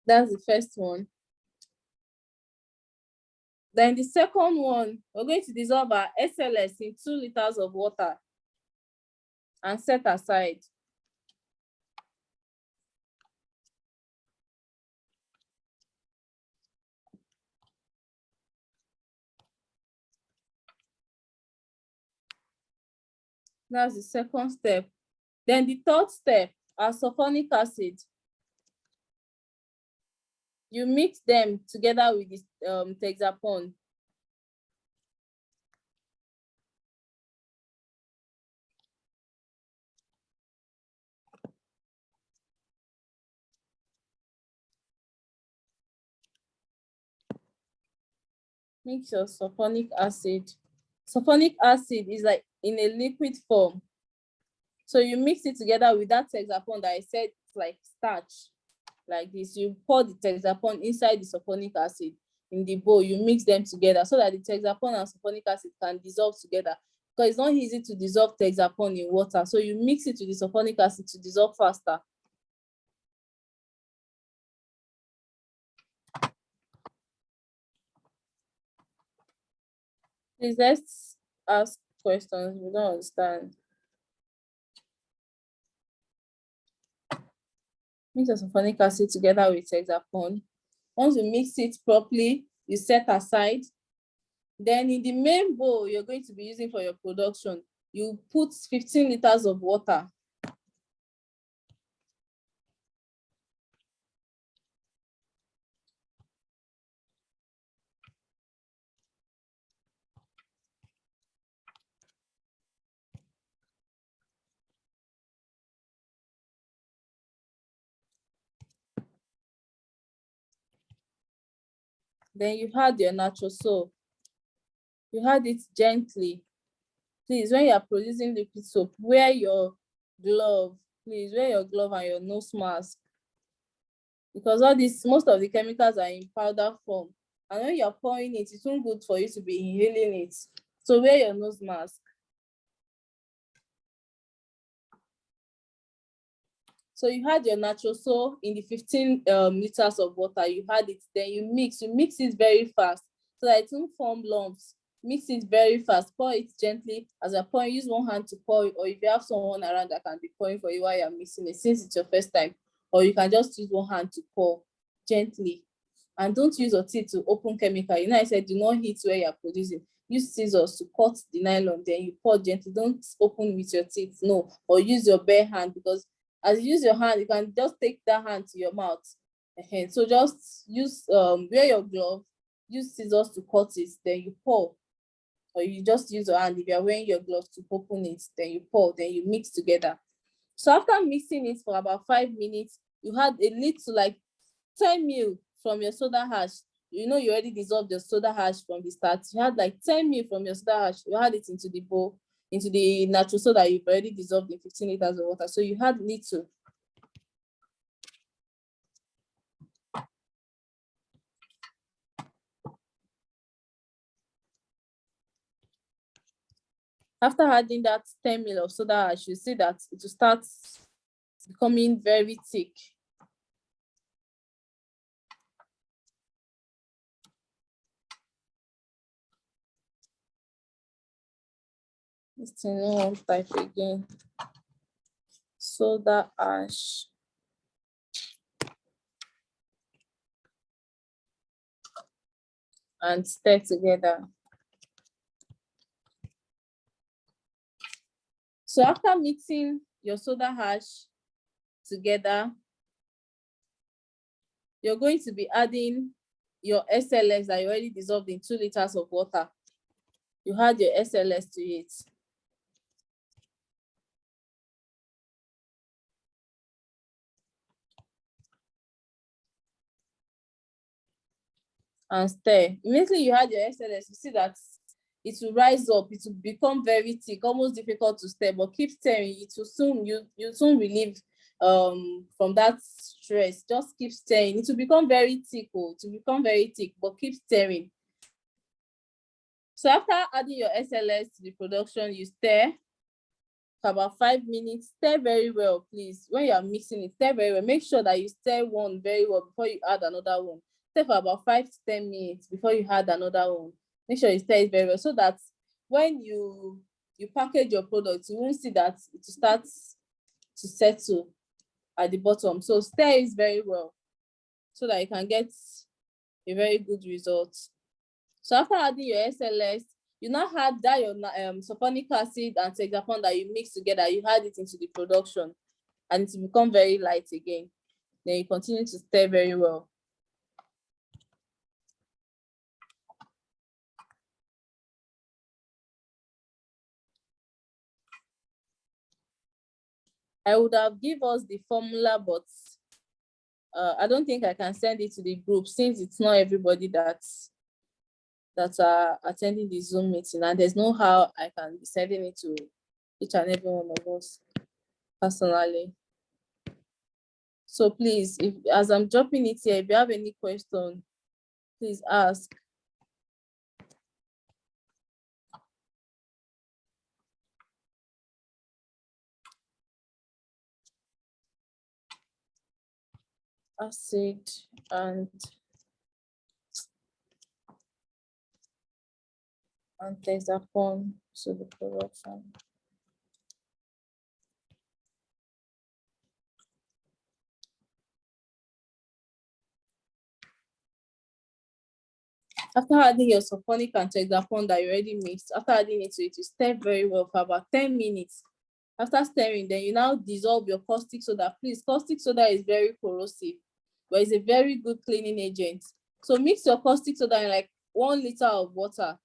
That's the first one. Then the second one, we're going to dissolve our SLS in 2 liters of water and set aside. That's the second step. Then the third step, our sulfonic acid. You mix them together with this Texapon. Mix your sulfonic acid. Sulfonic acid is like in a liquid form. So you mix it together with that Texapon that I said, it's like starch, like this. You pour the Texapon inside the sulfonic acid in the bowl. You mix them together so that the Texapon and sulfonic acid can dissolve together. Because it's not easy to dissolve Texapon in water. So you mix it with the sulfonic acid to dissolve faster. Please, let's ask questions. We don't understand. Mix the sulfonic acid together with Texapon. Once you mix it properly, you set aside. Then in the main bowl you're going to be using for your production, you put 15 liters of water. Then you add your natural soap. You add it gently. Please, when you are producing liquid soap, wear your glove. Please wear your glove and your nose mask. Because all this, most of the chemicals are in powder form. And when you're pouring it, it's not good for you to be inhaling it. So wear your nose mask. So you had your natural soap in the 15 liters of water. You had it, then you mix it very fast so that it won't form lumps. Mix it very fast, pour it gently. As you're pouring, use one hand to pour it, or if you have someone around that can be pouring for you while you're mixing it, since it's your first time, or you can just use one hand to pour gently. And don't use your teeth to open chemical. You know, I said do not hit where you're producing. Use scissors to cut the nylon, then you pour gently. Don't open with your teeth, no, or use your bare hand, because as you use your hand, you can just take that hand to your mouth. So just use, wear your glove, use scissors to cut it, then you pour. Or you just use your hand. If you're wearing your gloves to open it, then you pour, then you mix together. So after mixing it for about 5 minutes, you had a little like 10 ml from your soda ash. You know, you already dissolved your soda ash from the start. You had like 10 ml from your soda ash. You had it into the bowl, into the natural soda you've already dissolved in 15 liters of water. So you had little. After adding that 10 ml of soda ash, you see that it will start becoming very thick. This thing no wan type again. Soda ash. And stir together. So after mixing your soda ash together, you're going to be adding your SLS that you already dissolved in 2 liters of water. You add your SLS to it. And stir. Immediately you add your SLS, you see that it will rise up, it will become very thick, almost difficult to stir, but keep stirring. It will soon, you soon relieve from that stress. Just keep stirring. It will become very thick, but keep stirring. So after adding your SLS to the production, you stir for about 5 minutes. Stir very well, please. When you are mixing it, stir very well. Make sure that you stir one very well before you add another one. Stir for about 5 to 10 minutes before you add another one. Make sure you stir it very well so that when you package your product, you won't see that it starts to settle at the bottom. So stir it very well so that you can get a very good result. So after adding your SLS, you now add that your sulfonic acid and hexapon that you mix together, you add it into the production and it will become very light again. Then you continue to stir very well. I would have given us the formula, but I don't think I can send it to the group since it's not everybody that are attending the Zoom meeting, and there's no how I can be sending it to each and every one of us personally. So please, as I'm dropping it here, if you have any question, please ask. Acid and hexapon to the production. After adding your sulfonic and hexapon that you already mixed, after adding it to it, you stir very well for about 10 minutes. After stirring, then you now dissolve your caustic soda. Please, caustic soda is very corrosive, but it's a very good cleaning agent. So mix your caustic soda in like 1 liter of water.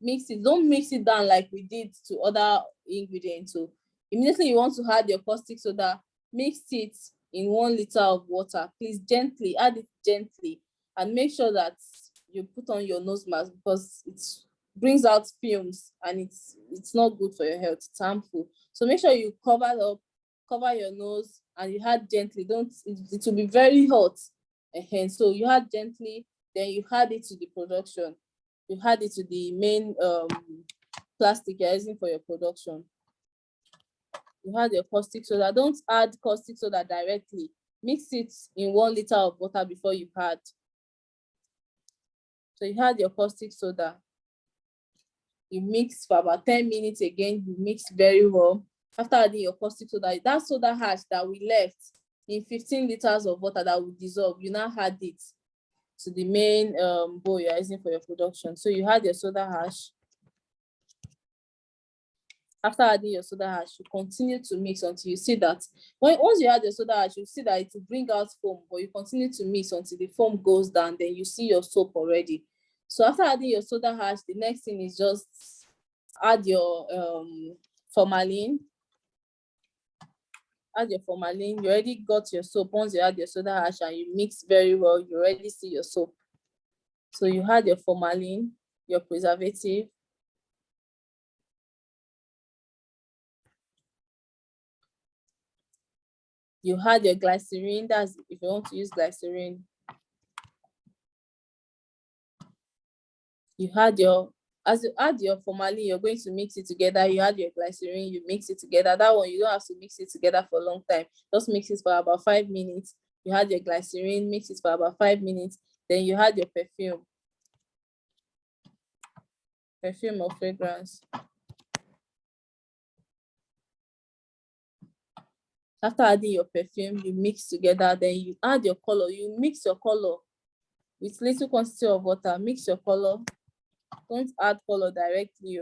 Mix it, don't mix it down like we did to other ingredients. So immediately you want to add your caustic soda, mix it in 1 liter of water. Please gently, add it gently, and make sure that you put on your nose mask because it brings out fumes and it's not good for your health, it's harmful. So make sure you cover your nose and you add gently. It will be very hot. So you add gently, then you add it to the production. You add it to the main plastic you're using for your production. You add your caustic soda. Don't add caustic soda directly. Mix it in 1 liter of water before you add. So you add your caustic soda. You mix for about 10 minutes again. You mix very well. After adding your caustic soda, that soda ash that we left in 15 liters of water that will dissolve, you now add it to the main bowl you're using for your production. So you add your soda ash. After adding your soda ash, you continue to mix until you see that once you add your soda ash, you see that it will bring out foam, but you continue to mix until the foam goes down, then you see your soap already. So after adding your soda ash, the next thing is just add your formalin. Add your formalin. You already got your soap. Once you add your soda ash and you mix very well, you already see your soap. So you add your formalin, your preservative. You add your glycerin, that's if you want to use glycerin. You add your As you add your formalin, you're going to mix it together. You add your glycerin, you mix it together. That one, you don't have to mix it together for a long time. Just mix it for about 5 minutes. You add your glycerin, mix it for about 5 minutes. Then you add your perfume or fragrance. After adding your perfume, you mix together. Then you add your color. You mix your color with little quantity of water. Mix your color. Don't add color directly.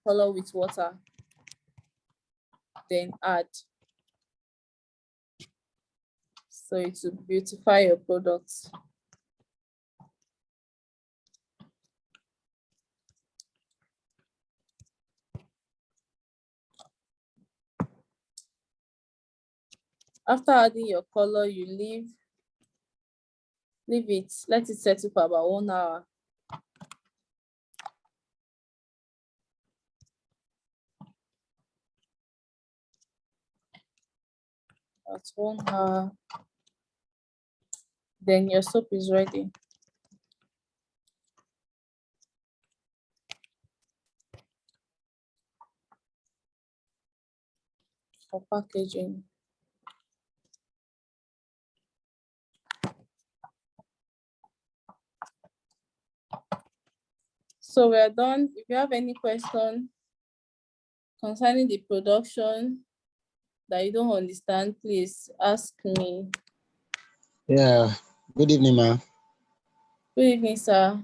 Color with water. Then add. So it will beautify your products. After adding your color, you leave it, let it settle for about 1 hour. About 1 hour. Then your soap is ready. For packaging. So we're done. If you have any question concerning the production that you don't understand, please ask me. Yeah. Good evening, ma. Good evening, sir.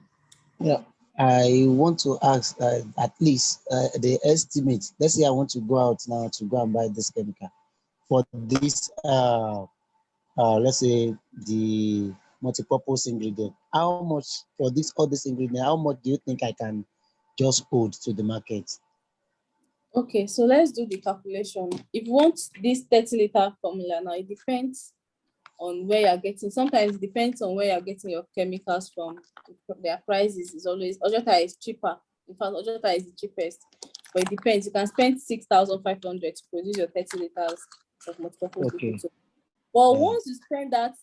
Yeah. I want to ask at least the estimate. Let's say I want to go out now to go and buy this chemical for this let's say the multi-purpose ingredient. How much for this all this ingredient? How much do you think I can just hold to the market? Okay, so let's do the calculation. If you want this 30-liter formula now, it depends on where you're getting. Sometimes it depends on where you're getting your chemicals from. Their prices is always, Ojota is cheaper. In fact, Ojota is the cheapest, but it depends. You can spend 6,500 to produce your 30 liters of multipurpose liquid soap. But once you spend that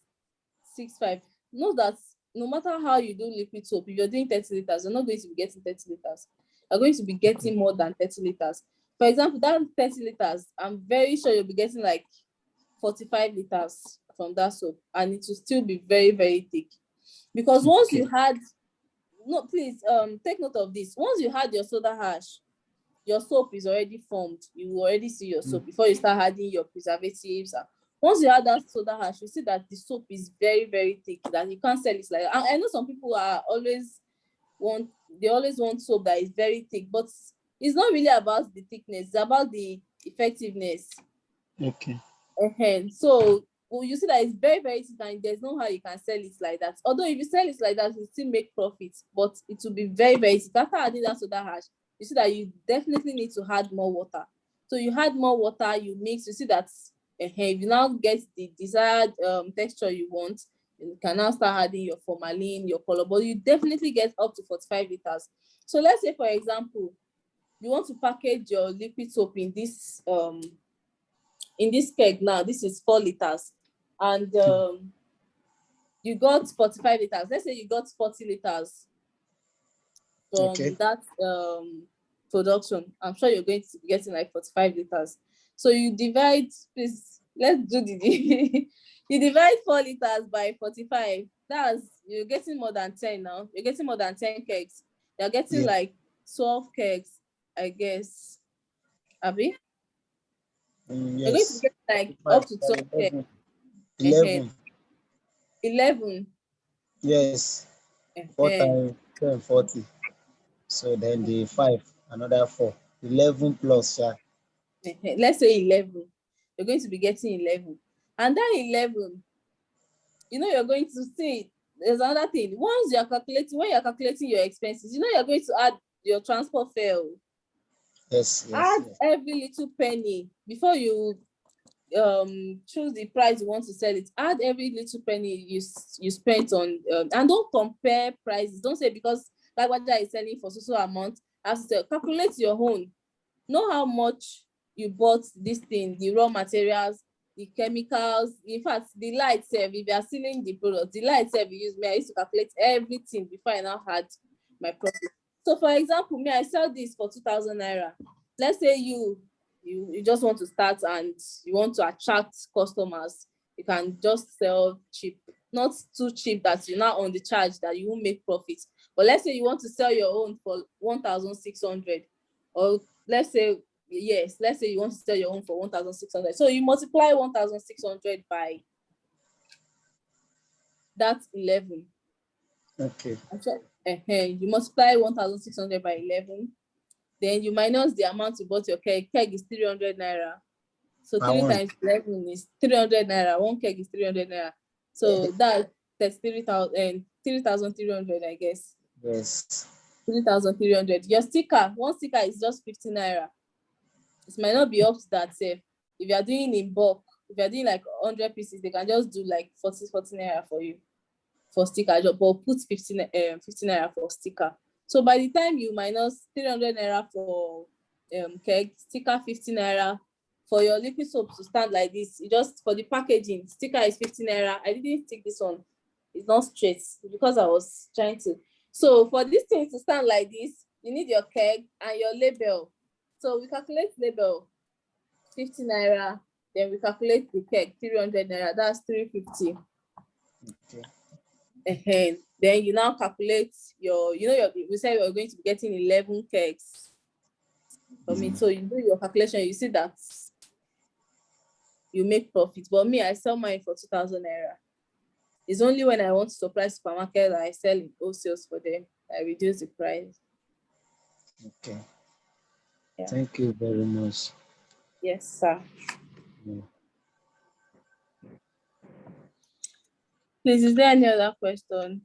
6,500, know that no matter how you do liquid soap, if you're doing 30 liters, you're not going to be getting 30 liters. You're going to be getting more than 30 liters. For example, that 30 liters, I'm very sure you'll be getting like 45 liters from that soap, and it will still be very, very thick. Because once you had, no, please take note of this. Once you had your soda ash, your soap is already formed. You already see your soap before you start adding your preservatives. Once you add that soda ash, you see that the soap is very, very thick, that you can't sell it like. I know some people always want soap that is very thick, but it's not really about the thickness, it's about the effectiveness. Okay. So you see that it's very, very thick, and there's no how you can sell it like that. Although if you sell it like that, you still make profits, but it will be very, very thick. After adding that soda ash, you see that you definitely need to add more water. So you add more water, you mix, you see that if you now get the desired texture you want, you can now start adding your formalin, your color, but you definitely get up to 45 liters. So let's say, for example, you want to package your liquid soap in this keg now. This is 4 liters, and you got 45 liters. Let's say you got 40 liters from that production. I'm sure you're going to be getting like 45 liters. So you divide, please, let's do the you divide 4 liters by 45. That's, you're getting more than 10 now. You're getting more than 10 kegs. You're getting like 12 kegs, I guess. Abby? You're going to get like up to 12 kegs. 11. 11. Yes. 4 times 10, 40. So then the 5, another 4. 11 plus, yeah. Let's say 11. You're going to be getting 11. And that 11, you're going to see, there's another thing. Once you're calculating, when you're calculating your expenses, you're going to add your transport fare. Yes. Add every little penny before you choose the price you want to sell it. Add every little penny you spent on, and don't compare prices. Don't say because like what is selling for so amount, I have to say, calculate your own. Know how much you bought this thing, the raw materials, the chemicals, in fact, the light serve. If you are selling the product, the light serve you use me, I used to calculate everything before I now had my profit. So for example, me, I sell this for 2,000 naira. Let's say you just want to start and you want to attract customers. You can just sell cheap, not too cheap that you're not on the charge that you won't make profits. But let's say you want to sell your own for 1,600, or let's say you want to sell your own for 1,600. So you multiply 1,600 by that 11. Okay. You multiply 1,600 by 11. Then you minus the amount you bought your keg. Keg is 300 naira. So 3 times 11 is 300 naira. One keg is 300 naira. So that's 3,300, I guess. Yes. 3,300. Your sticker, one sticker is just 50 naira. It might not be up to that safe. If you are doing in bulk, if you are doing like 100 pieces, they can just do like 40 naira for you for sticker, but put 50 naira for sticker. So by the time you minus 300 naira for keg, sticker 50 naira, for your liquid soap to stand like this, you just, for the packaging, sticker is 50 naira. I didn't stick this one. It's not straight because I was trying to. So for this thing to stand like this, you need your keg and your label. So we calculate label 50 naira, then we calculate the keg 300 naira, that's 350. Okay. Then you now calculate we said you're going to be getting 11 kegs for me. So you do your calculation, you see that you make profit. But me, I sell mine for 2,000 naira. It's only when I want to supply supermarket that I sell in wholesales for them. I reduce the price. Okay. Yeah. Thank you very much. Yes, sir. Yeah. Please, is there any other question?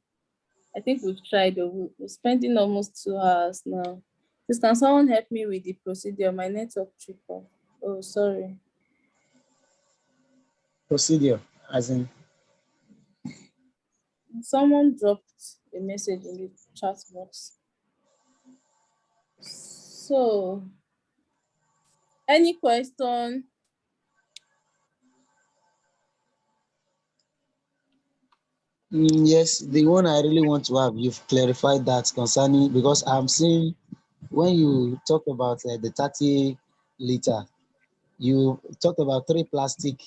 I think we've tried. We're spending almost 2 hours now. Please, can someone help me with the procedure? My network tripped off. Oh, sorry. Procedure, as in. Someone dropped a message in the chat box. So, any question? Yes, the one I really want to have, you've clarified that concerning, because I'm seeing when you talk about the 30 liter, you talked about 3 plastic.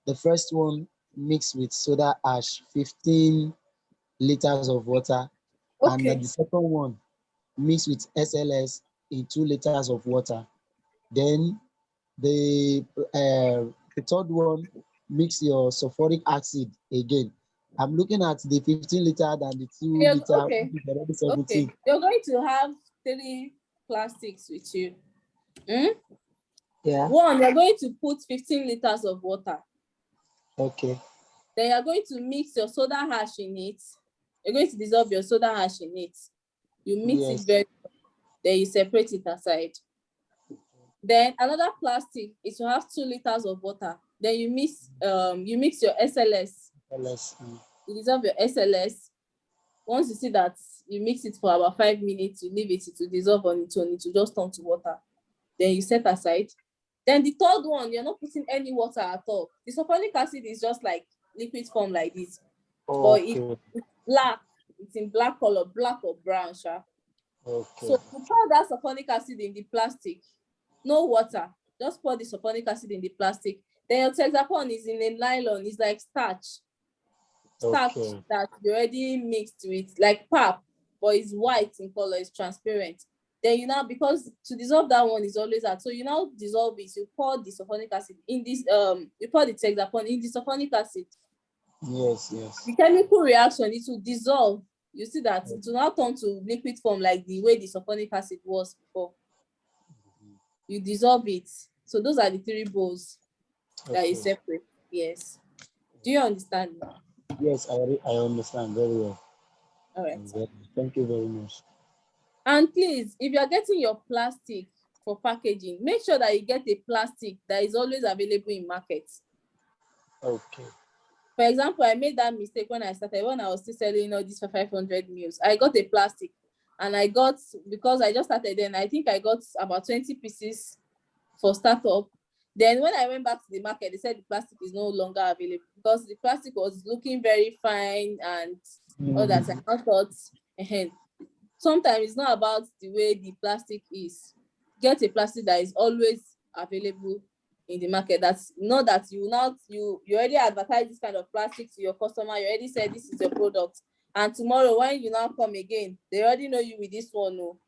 The first one mixed with soda ash, 15 liters of water, and Okay. the second one mixed with SLS in 2 liters of water. Then the third one, mix your sulfuric acid again. I'm looking at the 15 liter and the 2 liter, Okay. which is already 17. Okay. You're going to have 3 plastics with you. Yeah. One, you're going to put 15 liters of water. Okay. Then you're going to mix your soda ash in it. You're going to dissolve your soda ash in it. You mix it very well. Then you separate it aside. Then another plastic is to have 2 liters of water. Then you mix your SLS. You dissolve your SLS. Once you see that you mix it for about 5 minutes, you leave it to dissolve on its own. It will just turn to water. Then you set aside. Then the third one, you're not putting any water at all. The sulfuric acid is just like liquid form like this. But it's black. It's in black color, black or brown, sha. Okay. So you pour that sulfuric acid in the plastic. No water. Just pour the sulfuric acid in the plastic. Then your Texapon is in a nylon. It's like starch. Starch that you already mixed with, like pap, but it's white in color, it's transparent. Then you now, because to dissolve that one is always hard, so you now dissolve it. You pour the sulfuric acid in this, you pour the Texapon in the sulfuric acid. Yes. The chemical reaction, it will dissolve. You see that it will now turn to liquid form like the way the sulfuric acid was before. You dissolve it. So those are the 3 bowls that you separate. Yes. Do you understand now? Yes, I understand very well. All right. Thank you very much. And please, if you are getting your plastic for packaging, make sure that you get a plastic that is always available in markets. Okay. For example, I made that mistake when I was still selling all these for 500 mils. I got a plastic, and because I just started then, I think I got about 20 pieces for startup. Then when I went back to the market, they said the plastic is no longer available because the plastic was looking very fine and all that. I thought, sometimes it's not about the way the plastic is. Get a plastic that is always available in the market. That's not that you already advertise this kind of plastic to your customer. You already said this is your product, and tomorrow when you now come again, they already know you with this one. No,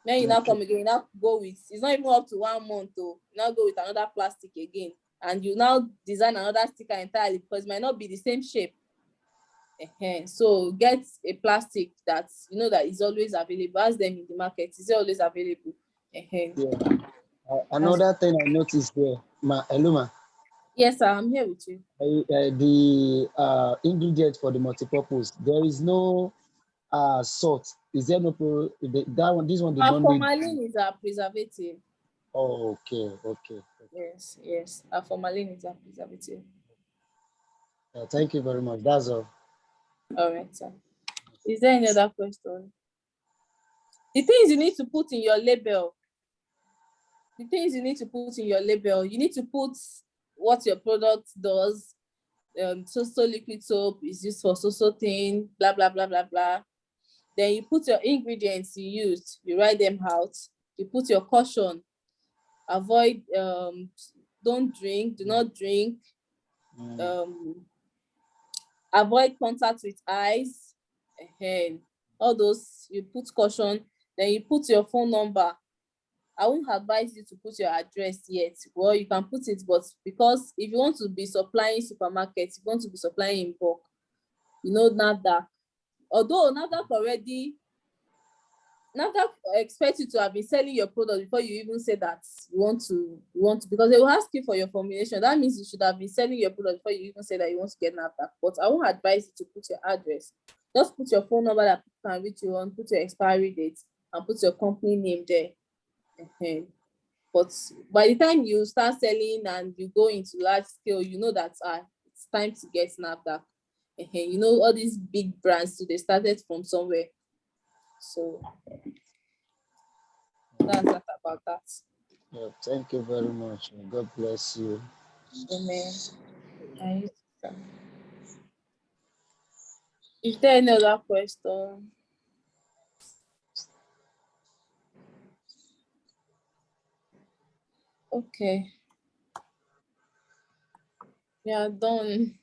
when you now come again, you now go with, it's not even up to 1 month. Oh, you now go with another plastic again, and you now design another sticker entirely because it might not be the same shape. So get a plastic that you know that is always available. Ask them in the market, is it always available? Yeah. Another thing I noticed there, Eluma, Yes, sir, I'm here with you. the ingredient for the multipurpose, there is no salt. Is there no that one? This one did not need. Formalin is a preservative. Oh, okay. Yes. Formalin is a preservative. Thank you very much. That's all. All right, sir. Is there any other question? The things you need to put in your label. You need to put what your product does. So liquid soap is used for so thing, blah, blah, blah, blah, blah. Then you put your ingredients you used, you write them out. You put your caution, avoid, don't drink, do not drink, avoid contact with eyes, all those, you put caution. Then you put your phone number. I won't advise you to put your address yet. Well, you can put it, but because if you want to be supplying supermarkets, you want to be supplying in bulk, you know, NAFDAC. Although NAFDAC expects you to have been selling your product before you even say that you want to, because they will ask you for your formulation. That means you should have been selling your product before you even say that you want to get NAFDAC. But I won't advise you to put your address. Just put your phone number that people can reach you on, put your expiry date, and put your company name there. But by the time you start selling and you go into large scale, you know that it's time to get NAFDAC. You know, all these big brands, so they started from somewhere. So that's that about that. Yeah, thank you very much. God bless you. Amen. Is there any other question? Okay. We are done.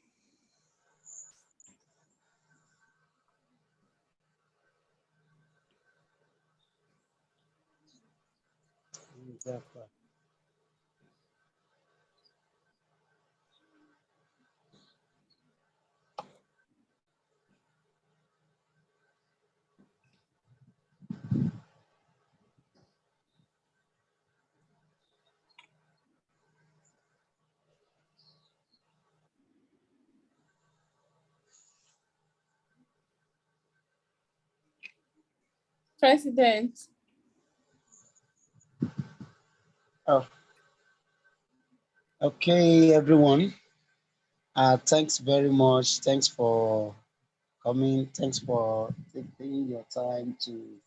President. Oh, okay, everyone. Thanks very much. Thanks for coming. Thanks for taking your time to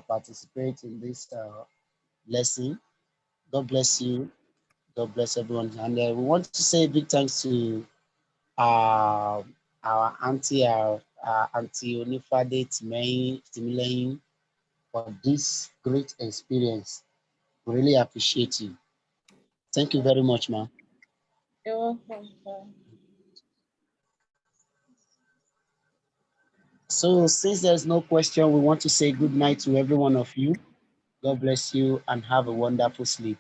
participate in this lesson. God bless you. God bless everyone. And we want to say a big thanks to our auntie Onifade Timileyin for this great experience. We really appreciate you. Thank you very much, ma'am. You're welcome, sir. So since there's no question, we want to say good night to every one of you. God bless you and have a wonderful sleep.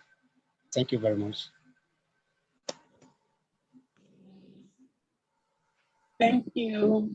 Thank you very much. Thank you.